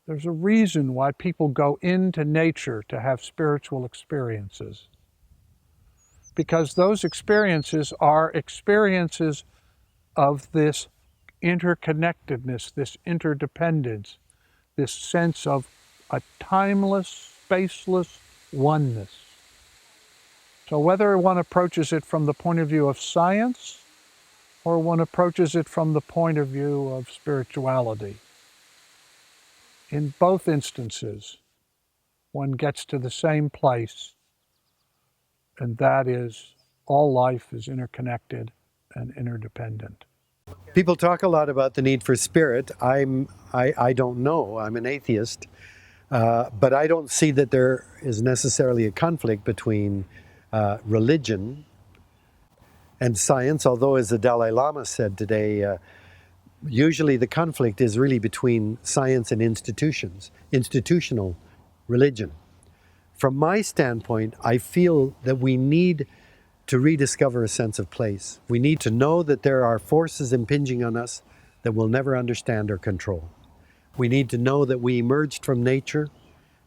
S2: There's a reason why people go into nature to have spiritual experiences. Because those experiences are experiences of this interconnectedness, this interdependence, this sense of a timeless, spaceless oneness. So whether one approaches it from the point of view of science or one approaches it from the point of view of spirituality, in both instances, one gets to the same place, and that is all life is interconnected and interdependent.
S3: People talk a lot about the need for spirit. I don't know. I'm an atheist. But I don't see that there is necessarily a conflict between religion and science, although, as the Dalai Lama said today, usually the conflict is really between science and institutions, institutional religion. From my standpoint, I feel that we need to rediscover a sense of place. We need to know that there are forces impinging on us that we'll never understand or control. We need to know that we emerged from nature,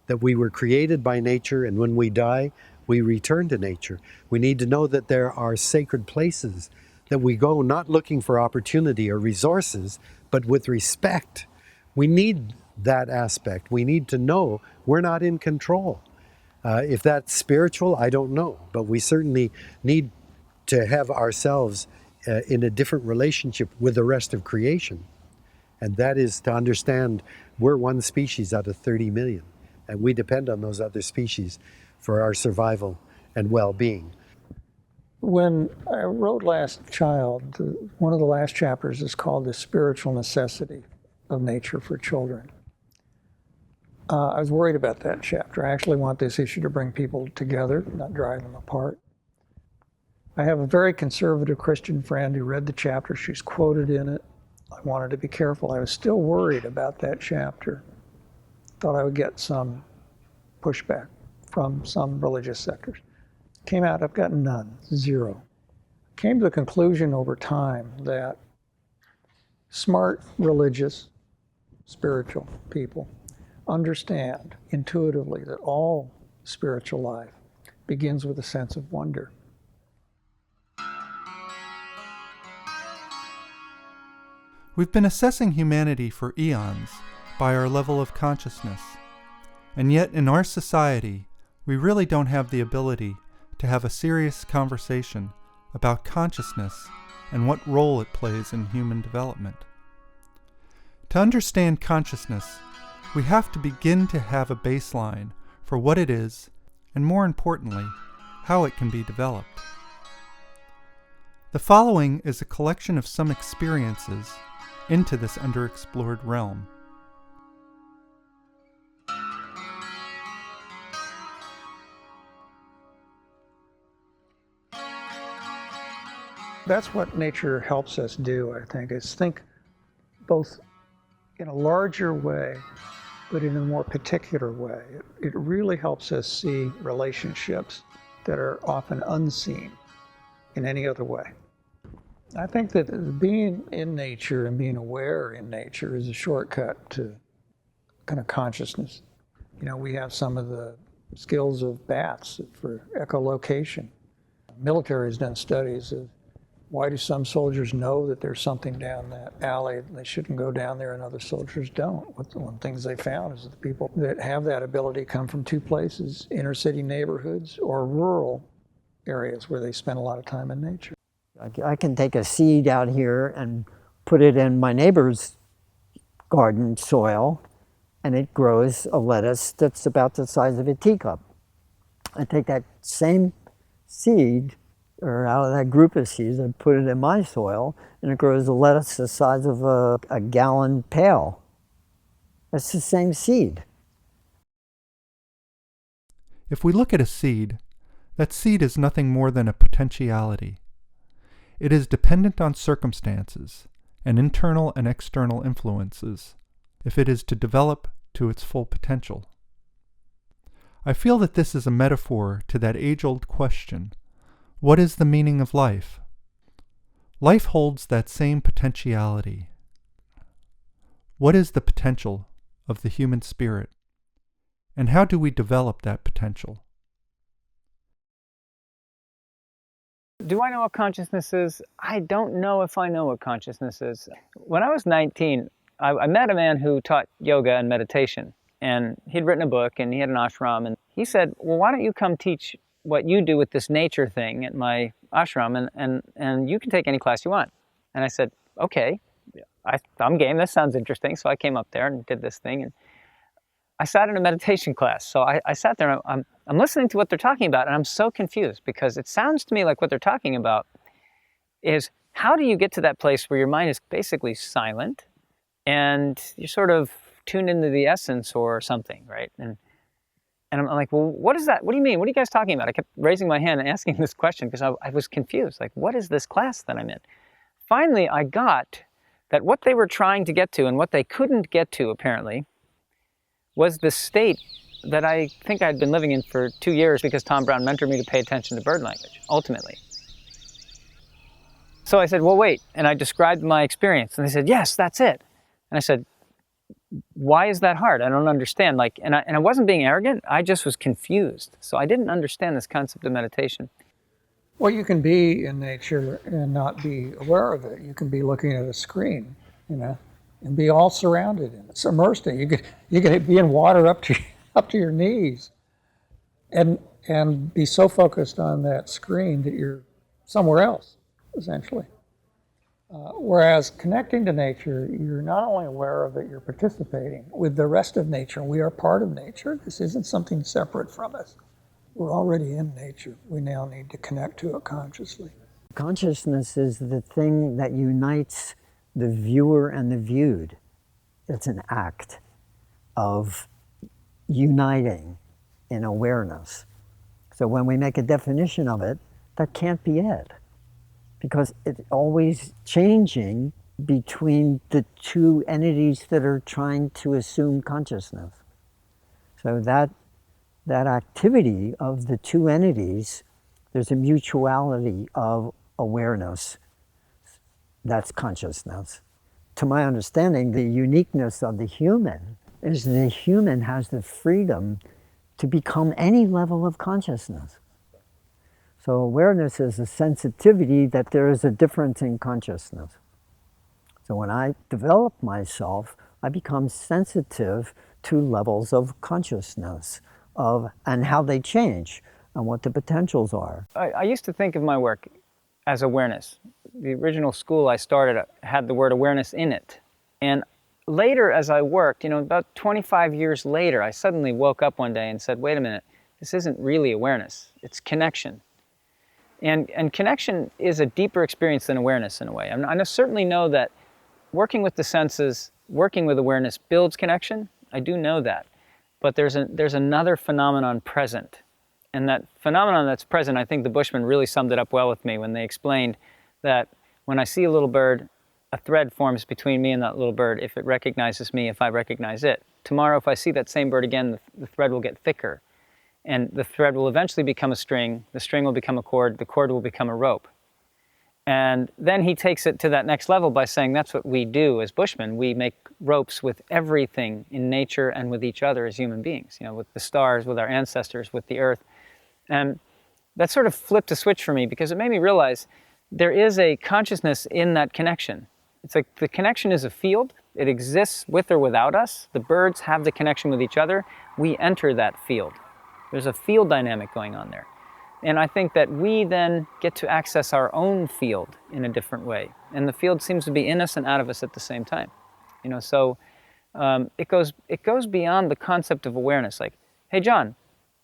S3: that we were created by nature, and when we die, we return to nature. We need to know that there are sacred places that we go not looking for opportunity or resources, but with respect. We need that aspect. We need to know we're not in control. If that's spiritual, I don't know, but we certainly need to have ourselves in a different relationship with the rest of creation. And that is to understand we're one species out of 30 million, and we depend on those other species for our survival and well-being.
S4: When I wrote Last Child, one of the last chapters is called The Spiritual Necessity of Nature for Children. I was worried about that chapter. I actually want this issue to bring people together, not drive them apart. I have a very conservative Christian friend who read the chapter. She's quoted in it. I wanted to be careful. I was still worried about that chapter. Thought I would get some pushback from some religious sectors. Came out, I've gotten none, zero. Came to the conclusion over time that smart, religious, spiritual people understand intuitively that all spiritual life begins with a sense of wonder.
S9: We've been assessing humanity for eons by our level of consciousness, and yet in our society, we really don't have the ability to have a serious conversation about consciousness and what role it plays in human development. To understand consciousness, we have to begin to have a baseline for what it is, and more importantly, how it can be developed. The following is a collection of some experiences into this underexplored realm.
S4: That's what nature helps us do, I think, is think both in a larger way, but in a more particular way. It really helps us see relationships that are often unseen in any other way. I think that being in nature and being aware in nature is a shortcut to kind of consciousness. You know, we have some of the skills of bats for echolocation. Military has done studies of why do some soldiers know that there's something down that alley they shouldn't go down there and other soldiers don't? One of the things they found is that the people that have that ability come from two places, inner city neighborhoods or rural areas where they spend a lot of time in nature.
S12: I can take a seed out here and put it in my neighbor's garden soil, and it grows a lettuce that's about the size of a teacup. I take that same seed, or out of that group of seeds, I put it in my soil, and it grows a lettuce the size of a gallon pail. It's the same seed.
S9: If we look at a seed, that seed is nothing more than a potentiality. It is dependent on circumstances and internal and external influences if it is to develop to its full potential. I feel that this is a metaphor to that age-old question, what is the meaning of life? Life holds that same potentiality. What is the potential of the human spirit? And how do we develop that potential?
S10: Do I know what consciousness is? I don't know if I know what consciousness is. When I was 19, I met a man who taught yoga and meditation. And he'd written a book and he had an ashram. And he said, well, why don't you come teach what you do with this nature thing at my ashram, and you can take any class you want. And I said, okay, I'm game. This sounds interesting. So I came up there and did this thing. And I sat in a meditation class. So I sat there and I'm listening to what they're talking about, and I'm so confused because it sounds to me like what they're talking about is how do you get to that place where your mind is basically silent and you're sort of tuned into the essence or something, right? And I'm like, well, what is that? What do you mean? What are you guys talking about? I kept raising my hand and asking this question because I was confused. Like, what is this class that I'm in? Finally, I got that what they were trying to get to and what they couldn't get to, apparently, was the state that I think I'd been living in for 2 years because Tom Brown mentored me to pay attention to bird language, ultimately. So I said, well, wait. And I described my experience. And they said, yes, that's it. And I said, why is that hard? I don't understand. And I wasn't being arrogant. I just was confused. So I didn't understand this concept of meditation.
S4: Well, you can be in nature and not be aware of it. You can be looking at a screen, and be all surrounded in it, immersed in it. You could be in water up to your knees, and be so focused on that screen that you're somewhere else, essentially. Whereas connecting to nature, you're not only aware of it, you're participating with the rest of nature. We are part of nature. This isn't something separate from us. We're already in nature. We now need to connect to it consciously.
S12: Consciousness is the thing that unites the viewer and the viewed. It's an act of uniting in awareness. So when we make a definition of it, that can't be it, because it's always changing between the two entities that are trying to assume consciousness. So that activity of the two entities, there's a mutuality of awareness. That's consciousness. To my understanding, the uniqueness of the human is the human has the freedom to become any level of consciousness. So awareness is a sensitivity that there is a difference in consciousness. So when I develop myself, I become sensitive to levels of consciousness, and how they change and what the potentials are.
S10: I used to think of my work as awareness. The original school I started had the word awareness in it. And later as I worked, about 25 years later, I suddenly woke up one day and said, wait a minute, this isn't really awareness, it's connection. And connection is a deeper experience than awareness in a way. I certainly know that working with the senses, working with awareness builds connection. I do know that. But there's another phenomenon present. And that phenomenon that's present, I think the Bushmen really summed it up well with me when they explained that when I see a little bird, a thread forms between me and that little bird if it recognizes me, if I recognize it. Tomorrow, if I see that same bird again, the thread will get thicker. And the thread will eventually become a string, the string will become a cord, the cord will become a rope. And then he takes it to that next level by saying that's what we do as Bushmen. We make ropes with everything in nature and with each other as human beings, with the stars, with our ancestors, with the earth. And that sort of flipped a switch for me because it made me realize there is a consciousness in that connection. It's like the connection is a field. It exists with or without us. The birds have the connection with each other. We enter that field. There's a field dynamic going on there. And I think that we then get to access our own field in a different way. And the field seems to be in us and out of us at the same time. So it goes beyond the concept of awareness. Like, hey, John,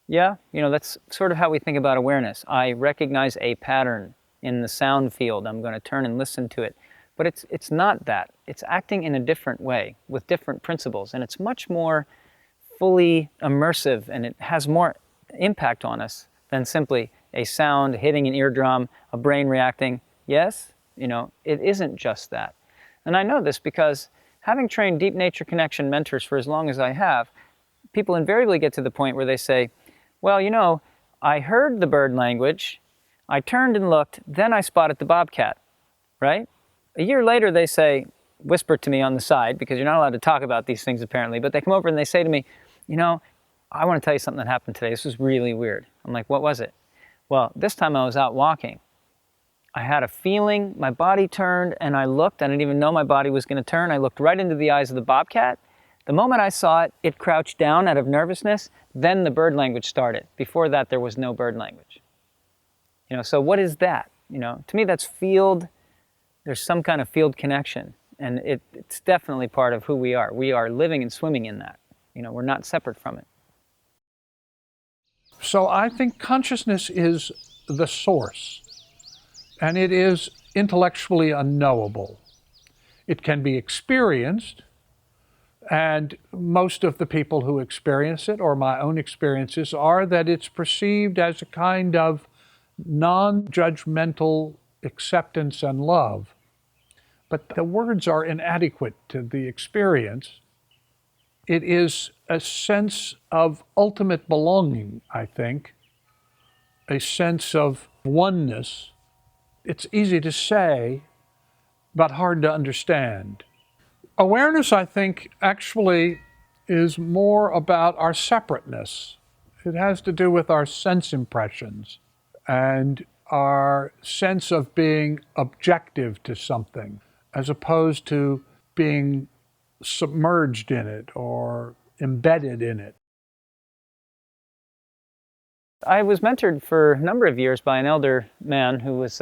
S10: yeah, that's sort of how we think about awareness. I recognize a pattern in the sound field. I'm going to turn and listen to it. But it's not that. It's acting in a different way with different principles. And it's much more fully immersive, and it has more impact on us than simply a sound hitting an eardrum, a brain reacting. Yes, it isn't just that. And I know this because having trained deep nature connection mentors for as long as I have, people invariably get to the point where they say, well, I heard the bird language, I turned and looked, then I spotted the bobcat, right? A year later they say, whisper to me on the side, because you're not allowed to talk about these things apparently, but they come over and they say to me, you know, I want to tell you something that happened today. This was really weird. I'm like, what was it? Well, this time I was out walking. I had a feeling, my body turned, and I looked. I didn't even know my body was going to turn. I looked right into the eyes of the bobcat. The moment I saw it, it crouched down out of nervousness. Then the bird language started. Before that, there was no bird language. You know, so what is that? You know, to me, that's field. There's some kind of field connection, and it's definitely part of who we are. We are living and swimming in that. You know, we're not separate from it.
S2: So I think consciousness is the source, and it is intellectually unknowable. It can be experienced, and most of the people who experience it, or my own experiences, are that it's perceived as a kind of non-judgmental acceptance and love. But the words are inadequate to the experience. It is a sense of ultimate belonging, I think, a sense of oneness. It's easy to say, but hard to understand. Awareness, I think, actually is more about our separateness. It has to do with our sense impressions and our sense of being objective to something, as opposed to being submerged in it or embedded in it.
S10: I was mentored for a number of years by an elder man who was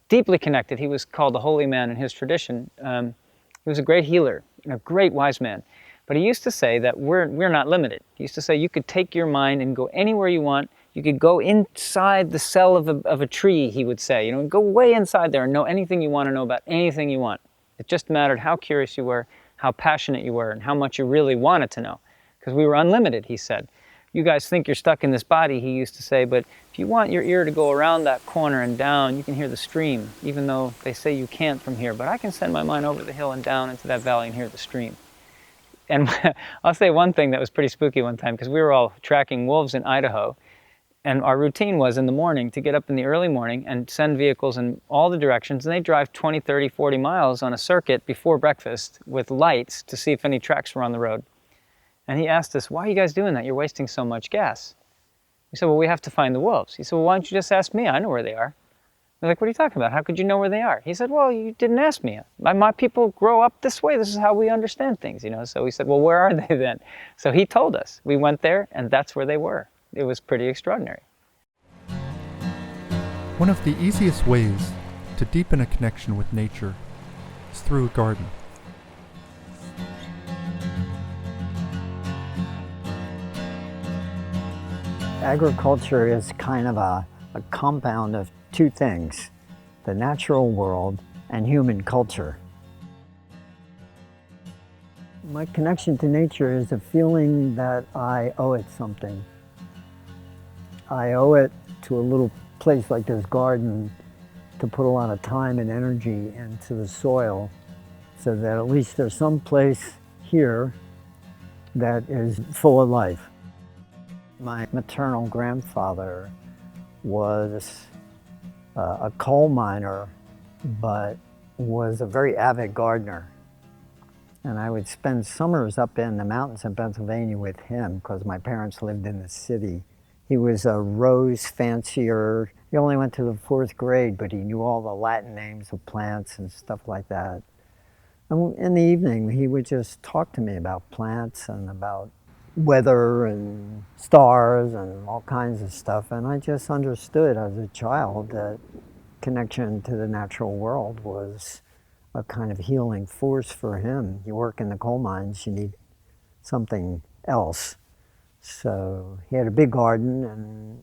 S10: deeply connected. He was called the holy man in his tradition. He was a great healer and a great wise man. But he used to say that we're not limited. He used to say you could take your mind and go anywhere you want. You could go inside the cell of a tree, he would say. You know, go way inside there and know anything you want to know about anything you want. It just mattered how curious you were, how passionate you were, and how much you really wanted to know. Because we were unlimited, he said. You guys think you're stuck in this body, he used to say, but if you want your ear to go around that corner and down, you can hear the stream, even though they say you can't from here. But I can send my mind over the hill and down into that valley and hear the stream. And I'll say one thing that was pretty spooky one time, because we were all tracking wolves in Idaho, and our routine was in the morning to get up in the early morning and send vehicles in all the directions, and they drive 20, 30, 40 miles on a circuit before breakfast with lights to see if any tracks were on the road. And he asked us, why are you guys doing that? You're wasting so much gas. We said, well, we have to find the wolves. He said, well, why don't you just ask me? I know where they are. We're like, what are you talking about? How could you know where they are? He said, well, you didn't ask me. My people grow up this way. This is how we understand things, you know. So we said, well, where are they then? So he told us. We went there, and that's where they were. It was pretty extraordinary.
S9: One of the easiest ways to deepen a connection with nature is through a garden.
S12: Agriculture is kind of a compound of two things, the natural world and human culture. My connection to nature is a feeling that I owe it something. I owe it to a little place like this garden to put a lot of time and energy into the soil so that at least there's some place here that is full of life. My maternal grandfather was a coal miner, but was a very avid gardener. And I would spend summers up in the mountains in Pennsylvania with him because my parents lived in the city. He was a rose fancier. He only went to the 4th grade, but he knew all the Latin names of plants and stuff like that. And in the evening, he would just talk to me about plants and about weather and stars and all kinds of stuff. And I just understood as a child that connection to the natural world was a kind of healing force for him. You work in the coal mines, you need something else. So he had a big garden, and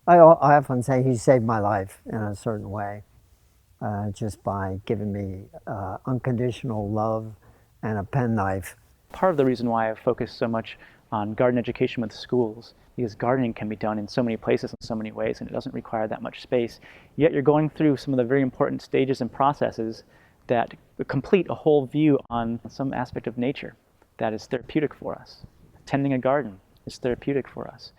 S12: I often say he saved my life in a certain way, just by giving me unconditional love and a penknife.
S1: Part of the reason why I've focused so much on garden education with schools, because gardening can be done in so many places in so many ways, and it doesn't require that much space. Yet you're going through some of the very important stages and processes that complete a whole view on some aspect of nature that is therapeutic for us. Tending a garden is therapeutic for us.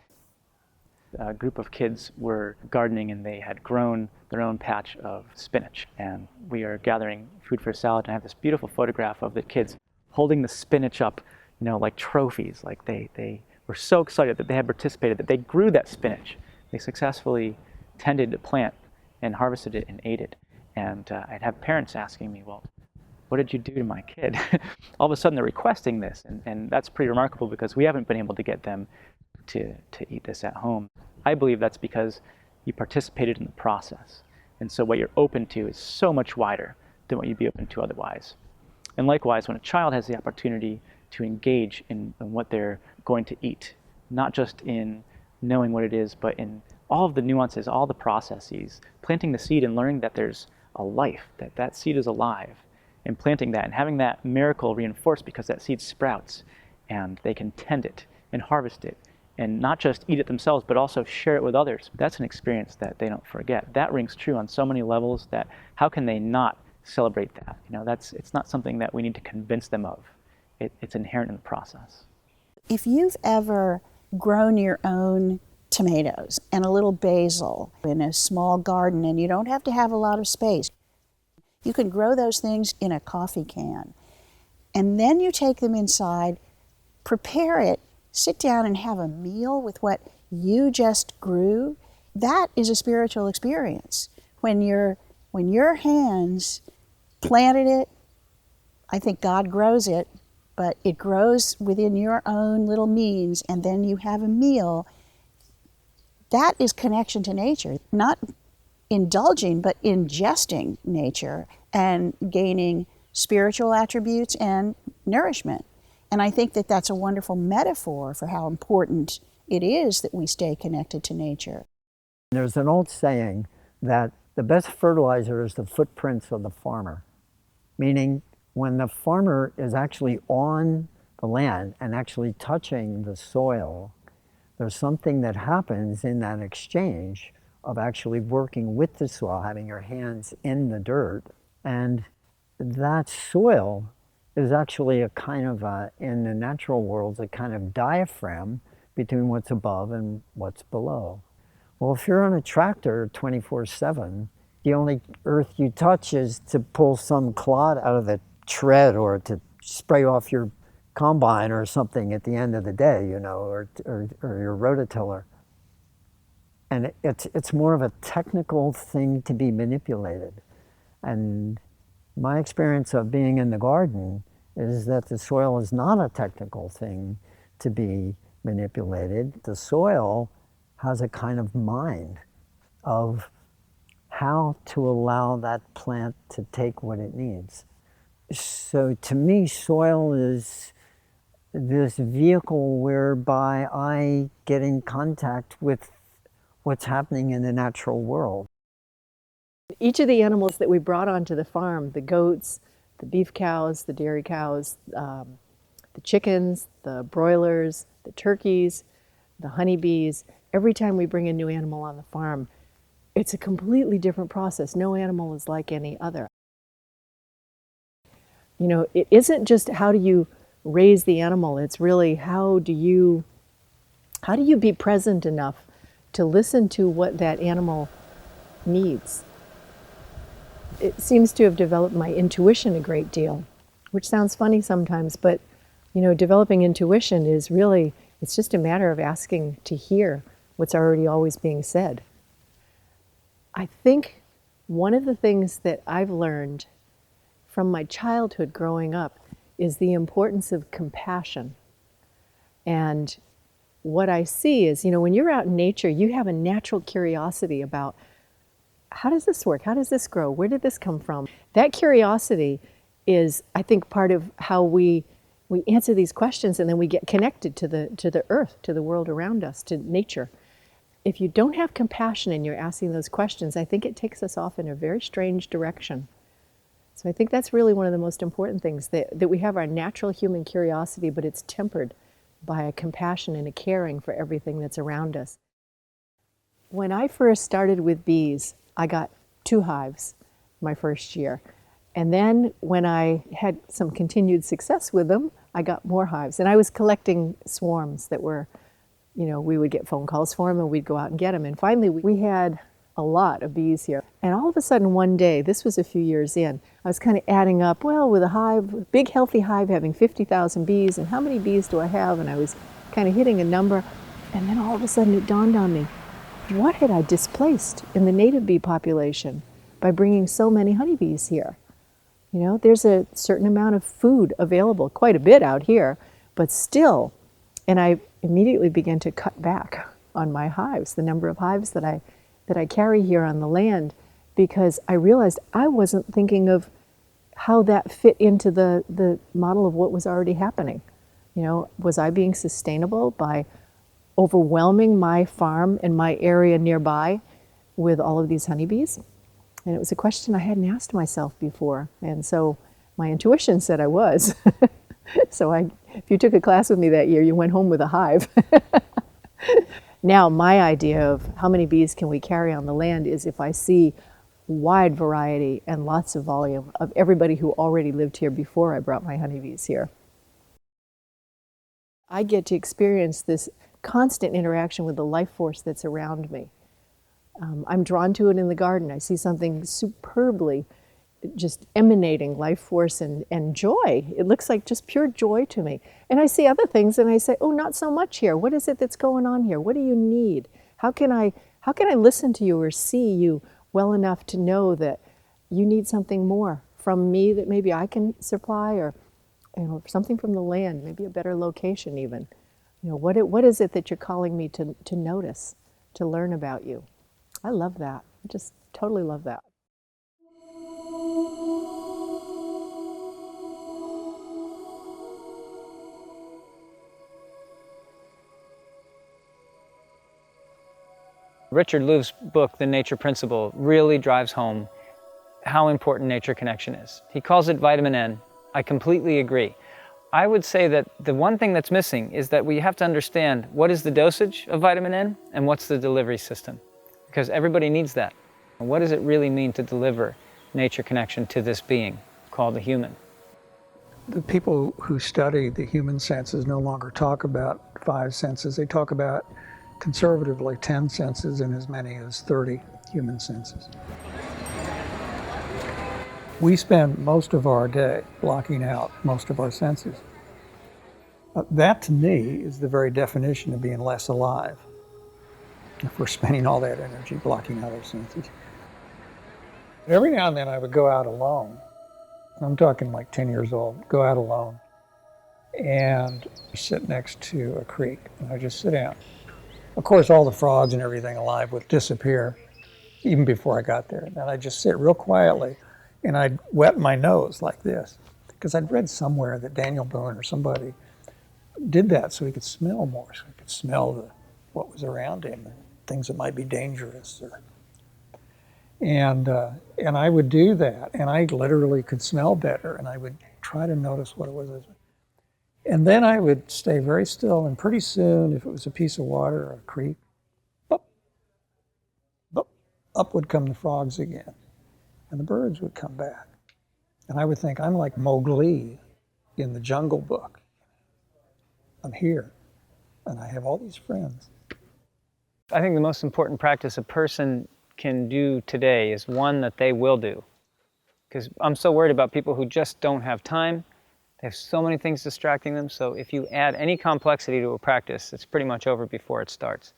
S1: a group of kids were gardening and they had grown their own patch of spinach. And we are gathering food for salad, and I have this beautiful photograph of the kids holding the spinach up, you know, like trophies. Like they were so excited that they had participated, that they grew that spinach. They successfully tended the plant and harvested it and ate it. And I'd have parents asking me, well, what did you do to my kid? All of a sudden they're requesting this, and that's pretty remarkable because we haven't been able to get them to eat this at home. I believe that's because you participated in the process. And so what you're open to is so much wider than what you'd be open to otherwise. And likewise, when a child has the opportunity to engage in what they're going to eat, not just in knowing what it is, but in all of the nuances, all the processes, planting the seed and learning that there's a life, that that seed is alive, and planting that and having that miracle reinforced because that seed sprouts and they can tend it and harvest it and not just eat it themselves, but also share it with others. That's an experience that they don't forget. That rings true on so many levels that how can they not celebrate that? You know, it's not something that we need to convince them of. It's inherent in the process.
S5: If you've ever grown your own tomatoes and a little basil in a small garden, and you don't have to have a lot of space, you can grow those things in a coffee can. And then you take them inside, prepare it, sit down and have a meal with what you just grew. That is a spiritual experience. When your hands planted it, I think God grows it, but it grows within your own little means, and then you have a meal. That is connection to nature, not indulging, but ingesting nature and gaining spiritual attributes and nourishment. And I think that that's a wonderful metaphor for how important it is that we stay connected to nature.
S12: There's an old saying that the best fertilizer is the footprints of the farmer, meaning when the farmer is actually on the land and actually touching the soil, there's something that happens in that exchange of actually working with the soil, having your hands in the dirt. And that soil is actually a kind of, in the natural world, a kind of diaphragm between what's above and what's below. Well, if you're on a tractor 24/7, the only earth you touch is to pull some clod out of the tread or to spray off your combine or something at the end of the day, you know, or your rototiller. And it's more of a technical thing to be manipulated. And my experience of being in the garden is that the soil is not a technical thing to be manipulated. The soil has a kind of mind of how to allow that plant to take what it needs. So to me, soil is this vehicle whereby I get in contact with what's happening in the natural world.
S14: Each of the animals that we brought onto the farm, the goats, the beef cows, the dairy cows, the chickens, the broilers, the turkeys, the honeybees, every time we bring a new animal on the farm, it's a completely different process. No animal is like any other. You know, it isn't just how do you raise the animal, it's really how do you be present enough to listen to what that animal needs. It seems to have developed my intuition a great deal, which sounds funny sometimes, but you know, developing intuition is really, it's just a matter of asking to hear what's already always being said. I think one of the things that I've learned from my childhood growing up is the importance of compassion. And what I see is, you know, when you're out in nature, you have a natural curiosity about how does this work? How does this grow? Where did this come from? That curiosity is, I think, part of how we answer these questions, and then we get connected to the earth, to the world around us, to nature. If you don't have compassion and you're asking those questions, I think it takes us off in a very strange direction. So I think that's really one of the most important things, that we have our natural human curiosity, but it's tempered by a compassion and a caring for everything that's around us. When I first started with bees, I got 2 hives my first year. And then when I had some continued success with them, I got more hives. And I was collecting swarms that were you know, we would get phone calls for them and we'd go out and get them. And finally, we had a lot of bees here. And all of a sudden one day, this was a few years in, I was kind of adding up, well, with a hive, big healthy hive having 50,000 bees, and how many bees do I have? And I was kind of hitting a number. And then all of a sudden it dawned on me, what had I displaced in the native bee population by bringing so many honeybees here? You know, there's a certain amount of food available, quite a bit out here, but still. And I immediately began to cut back on my hives, the number of hives that I carry here on the land, because I realized I wasn't thinking of how that fit into the model of what was already happening. You know, was I being sustainable by overwhelming my farm and my area nearby with all of these honeybees? And it was a question I hadn't asked myself before. And so my intuition said I was. So if you took a class with me that year, you went home with a hive. Now, my idea of how many bees can we carry on the land is if I see wide variety and lots of volume of everybody who already lived here before I brought my honeybees here. I get to experience this constant interaction with the life force that's around me. I'm drawn to it in the garden. I see something superbly just emanating life force and joy. It looks like just pure joy to me. And I see other things and I say, oh, not so much here. What is it that's going on here? What do you need? How can I listen to you or see you well enough to know that you need something more from me that maybe I can supply, or something from the land, maybe a better location even. What is it that you're calling me to notice, to learn about you? I love that. I just totally love that.
S10: Richard Louv's book, The Nature Principle, really drives home how important nature connection is. He calls it vitamin N. I completely agree. I would say that the one thing that's missing is that we have to understand what is the dosage of vitamin N and what's the delivery system, because everybody needs that. And what does it really mean to deliver nature connection to this being called the human?
S4: The people who study the human senses no longer talk about 5 senses. They talk about, conservatively, 10 senses and as many as 30 human senses. We spend most of our day blocking out most of our senses. That, to me, is the very definition of being less alive, if we're spending all that energy blocking out our senses. Every now and then I would go out alone. I'm talking like 10 years old, go out alone and sit next to a creek, and I just sit down. Of course, all the frogs and everything alive would disappear even before I got there. And then I'd just sit real quietly and I'd wet my nose like this, because I'd read somewhere that Daniel Boone or somebody did that so he could smell more, so he could smell what was around him and things that might be dangerous. And I would do that, and I literally could smell better, and I would try to notice what it was. And then I would stay very still, and pretty soon, if it was a piece of water or a creek, up would come the frogs again, and the birds would come back. And I would think, I'm like Mowgli in the Jungle Book. I'm here, and I have all these friends.
S10: I think the most important practice a person can do today is one that they will do. Because I'm so worried about people who just don't have time. They have so many things distracting them, so if you add any complexity to a practice, it's pretty much over before it starts.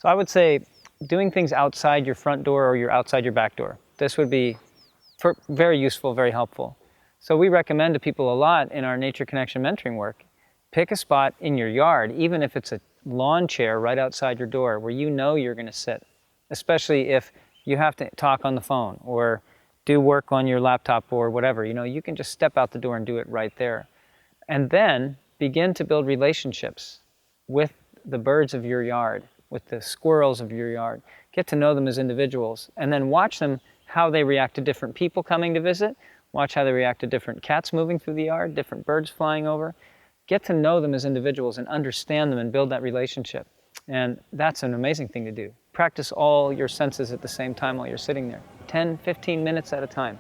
S10: So I would say doing things outside your front door or outside your back door. This would be very useful, very helpful. So we recommend to people a lot in our Nature Connection mentoring work, pick a spot in your yard, even if it's a lawn chair right outside your door where you know you're going to sit, especially if you have to talk on the phone or do work on your laptop or whatever. You can just step out the door and do it right there. And then begin to build relationships with the birds of your yard, with the squirrels of your yard. Get to know them as individuals, and then watch them, how they react to different people coming to visit. Watch how they react to different cats moving through the yard, different birds flying over. Get to know them as individuals and understand them and build that relationship. And that's an amazing thing to do. Practice all your senses at the same time while you're sitting there. 10, 15 minutes at a time.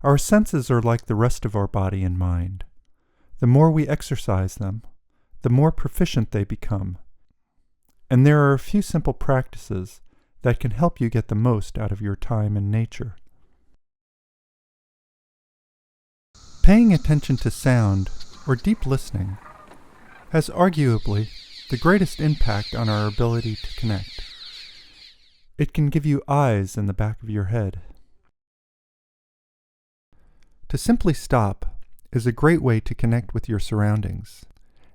S9: Our senses are like the rest of our body and mind. The more we exercise them, the more proficient they become. And there are a few simple practices that can help you get the most out of your time in nature. Paying attention to sound, or deep listening, has arguably the greatest impact on our ability to connect. It can give you eyes in the back of your head. To simply stop is a great way to connect with your surroundings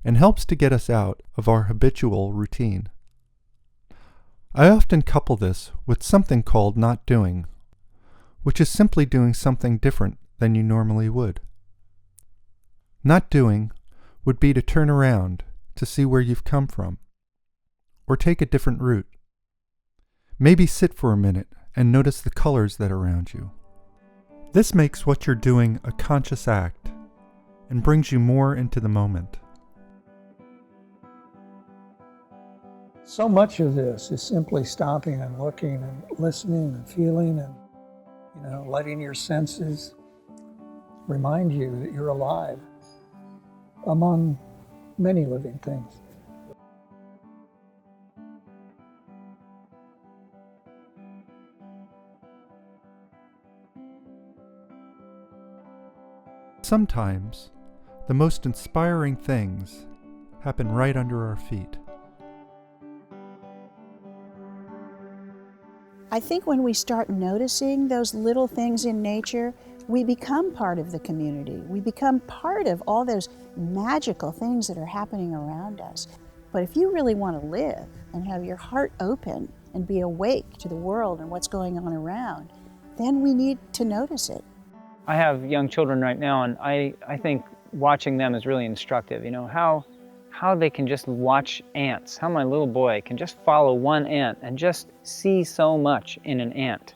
S9: and helps to get us out of our habitual routine. I often couple this with something called not doing, which is simply doing something different than you normally would. Not doing would be to turn around to see where you've come from, or take a different route. Maybe sit for a minute and notice the colors that are around you. This makes what you're doing a conscious act and brings you more into the moment.
S4: So much of this is simply stopping and looking and listening and feeling and, letting your senses remind you that you're alive among many living things.
S9: Sometimes, the most inspiring things happen right under our feet.
S5: I think when we start noticing those little things in nature, we become part of the community. We become part of all those magical things that are happening around us. But if you really want to live and have your heart open and be awake to the world and what's going on around, then we need to notice it.
S10: I have young children right now, and I think watching them is really instructive. How they can just watch ants, how my little boy can just follow one ant and just see so much in an ant.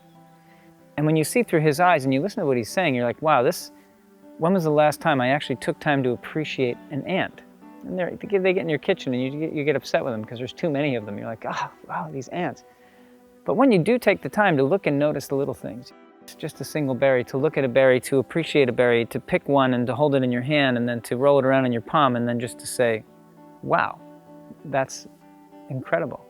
S10: And when you see through his eyes and you listen to what he's saying, you're like, wow, when was the last time I actually took time to appreciate an ant? And they get in your kitchen and you get upset with them because there's too many of them. You're like, oh, wow, these ants. But when you do take the time to look and notice the little things, it's just a single berry, to look at a berry, to appreciate a berry, to pick one and to hold it in your hand and then to roll it around in your palm and then just to say, wow, that's incredible.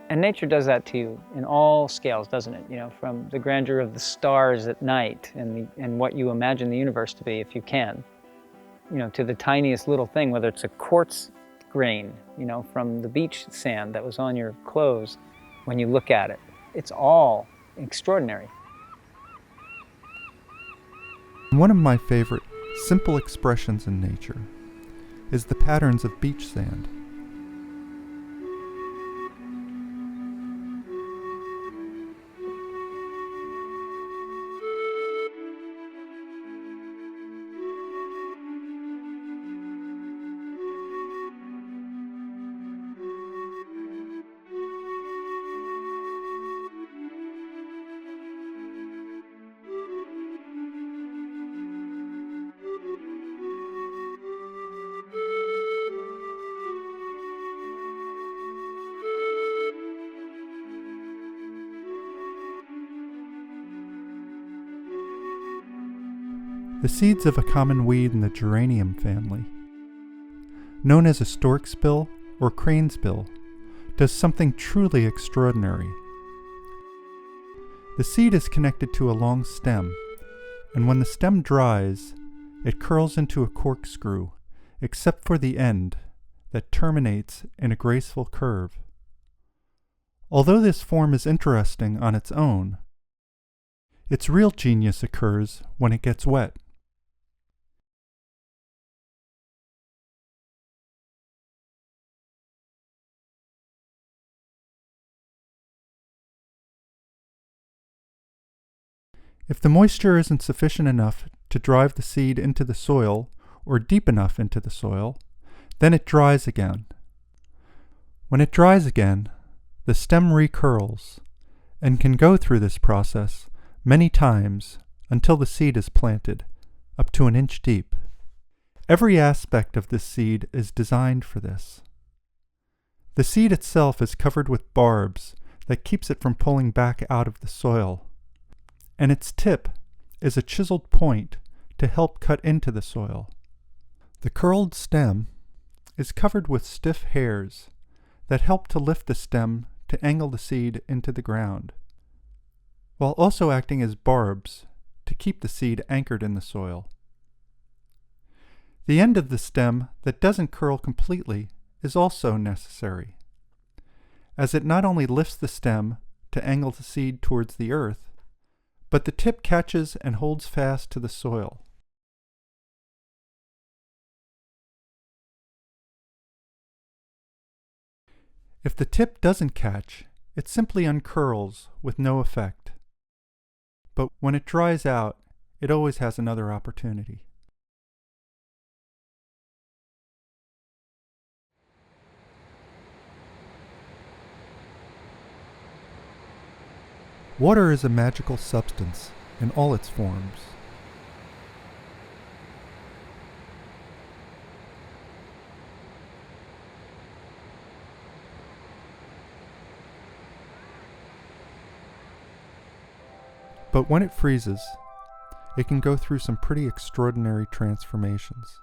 S10: And nature does that to you in all scales, doesn't it? From the grandeur of the stars at night and what you imagine the universe to be, if you can, to the tiniest little thing, whether it's a quartz grain, from the beach sand that was on your clothes when you look at it. It's all extraordinary.
S9: One of my favorite simple expressions in nature is the patterns of beach sand. The seeds of a common weed in the geranium family, known as a stork's bill or crane's bill, does something truly extraordinary. The seed is connected to a long stem, and when the stem dries, it curls into a corkscrew, except for the end that terminates in a graceful curve. Although this form is interesting on its own, its real genius occurs when it gets wet. If the moisture isn't sufficient enough to drive the seed into the soil or deep enough into the soil, then it dries again. When it dries again, the stem recurls and can go through this process many times until the seed is planted, up to 1 inch deep. Every aspect of this seed is designed for this. The seed itself is covered with barbs that keeps it from pulling back out of the soil, and its tip is a chiseled point to help cut into the soil. The curled stem is covered with stiff hairs that help to lift the stem to angle the seed into the ground, while also acting as barbs to keep the seed anchored in the soil. The end of the stem that doesn't curl completely is also necessary, as it not only lifts the stem to angle the seed towards the earth, but the tip catches and holds fast to the soil. If the tip doesn't catch, it simply uncurls with no effect. But when it dries out, it always has another opportunity. Water is a magical substance in all its forms. But when it freezes, it can go through some pretty extraordinary transformations.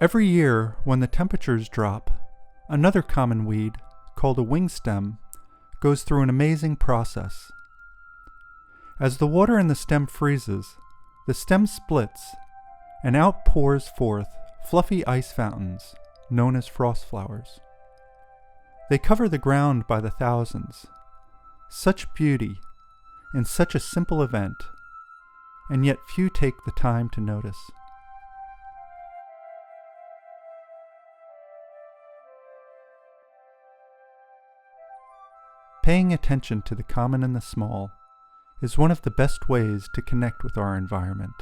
S9: Every year, when the temperatures drop, another common weed, called a wingstem, goes through an amazing process. As the water in the stem freezes, the stem splits, and out pours forth fluffy ice fountains, known as frost flowers. They cover the ground by the thousands. Such beauty in such a simple event, and yet few take the time to notice. Paying attention to the common and the small is one of the best ways to connect with our environment,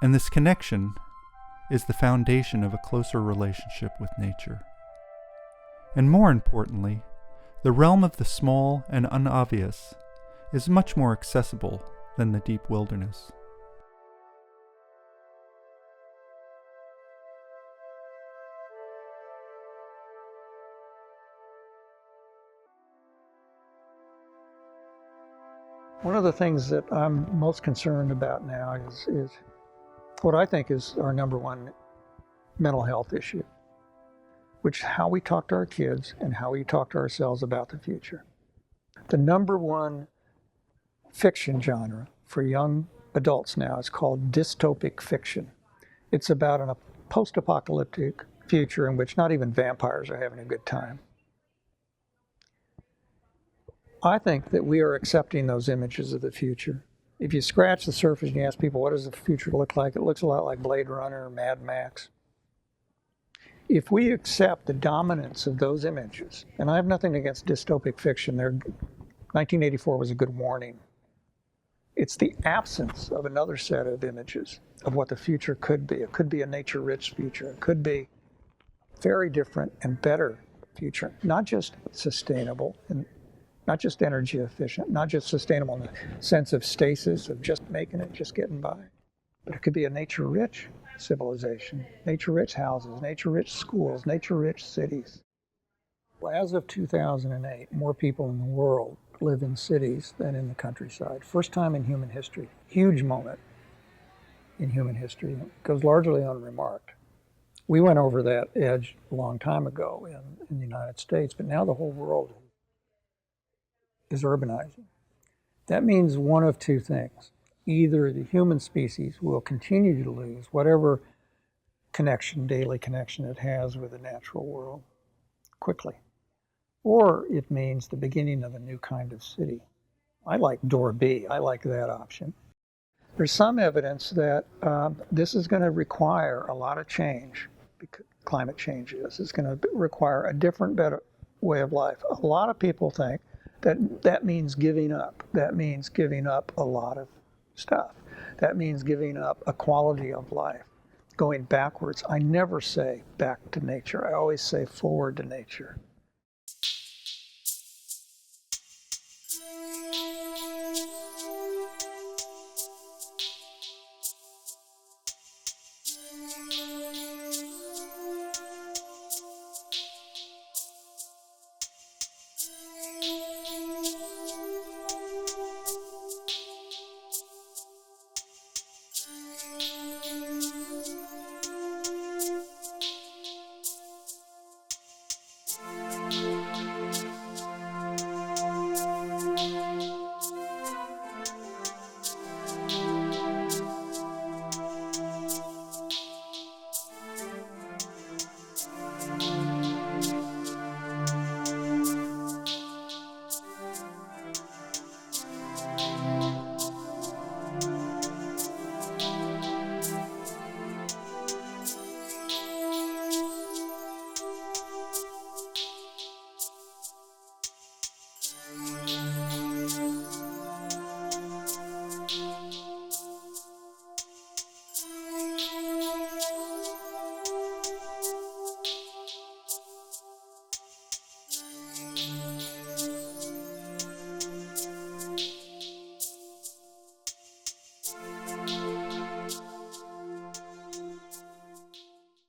S9: and this connection is the foundation of a closer relationship with nature. And more importantly, the realm of the small and unobvious is much more accessible than the deep wilderness.
S4: One of the things that I'm most concerned about now is what I think is our number one mental health issue, which is how we talk to our kids and how we talk to ourselves about the future. The number one fiction genre for young adults now is called dystopic fiction. It's about a post-apocalyptic future in which not even vampires are having a good time. I think that we are accepting those images of the future. If you scratch the surface and you ask people, what does the future look like? It looks a lot like Blade Runner or Mad Max. If we accept the dominance of those images, and I have nothing against dystopic fiction, 1984 was a good warning. It's the absence of another set of images of what the future could be. It could be a nature-rich future. It could be very different and better future, not just sustainable and not just energy efficient, not just sustainable in the sense of stasis, of just making it, just getting by. But it could be a nature-rich civilization, nature-rich houses, nature-rich schools, nature-rich cities. Well, as of 2008, more people in the world live in cities than in the countryside. First time in human history. Huge moment in human history. It goes largely unremarked. We went over that edge a long time ago in the United States, but now the whole world is urbanizing. That means one of two things. Either the human species will continue to lose whatever connection, daily connection it has with the natural world quickly, or it means the beginning of a new kind of city. I like door B. I like that option. There's some evidence that this is going to require a lot of change, because climate change is. It's going to require a different, better way of life. A lot of people think that means giving up. That means giving up a lot of stuff. That means giving up a quality of life, going backwards. I never say back to nature. I always say forward to nature.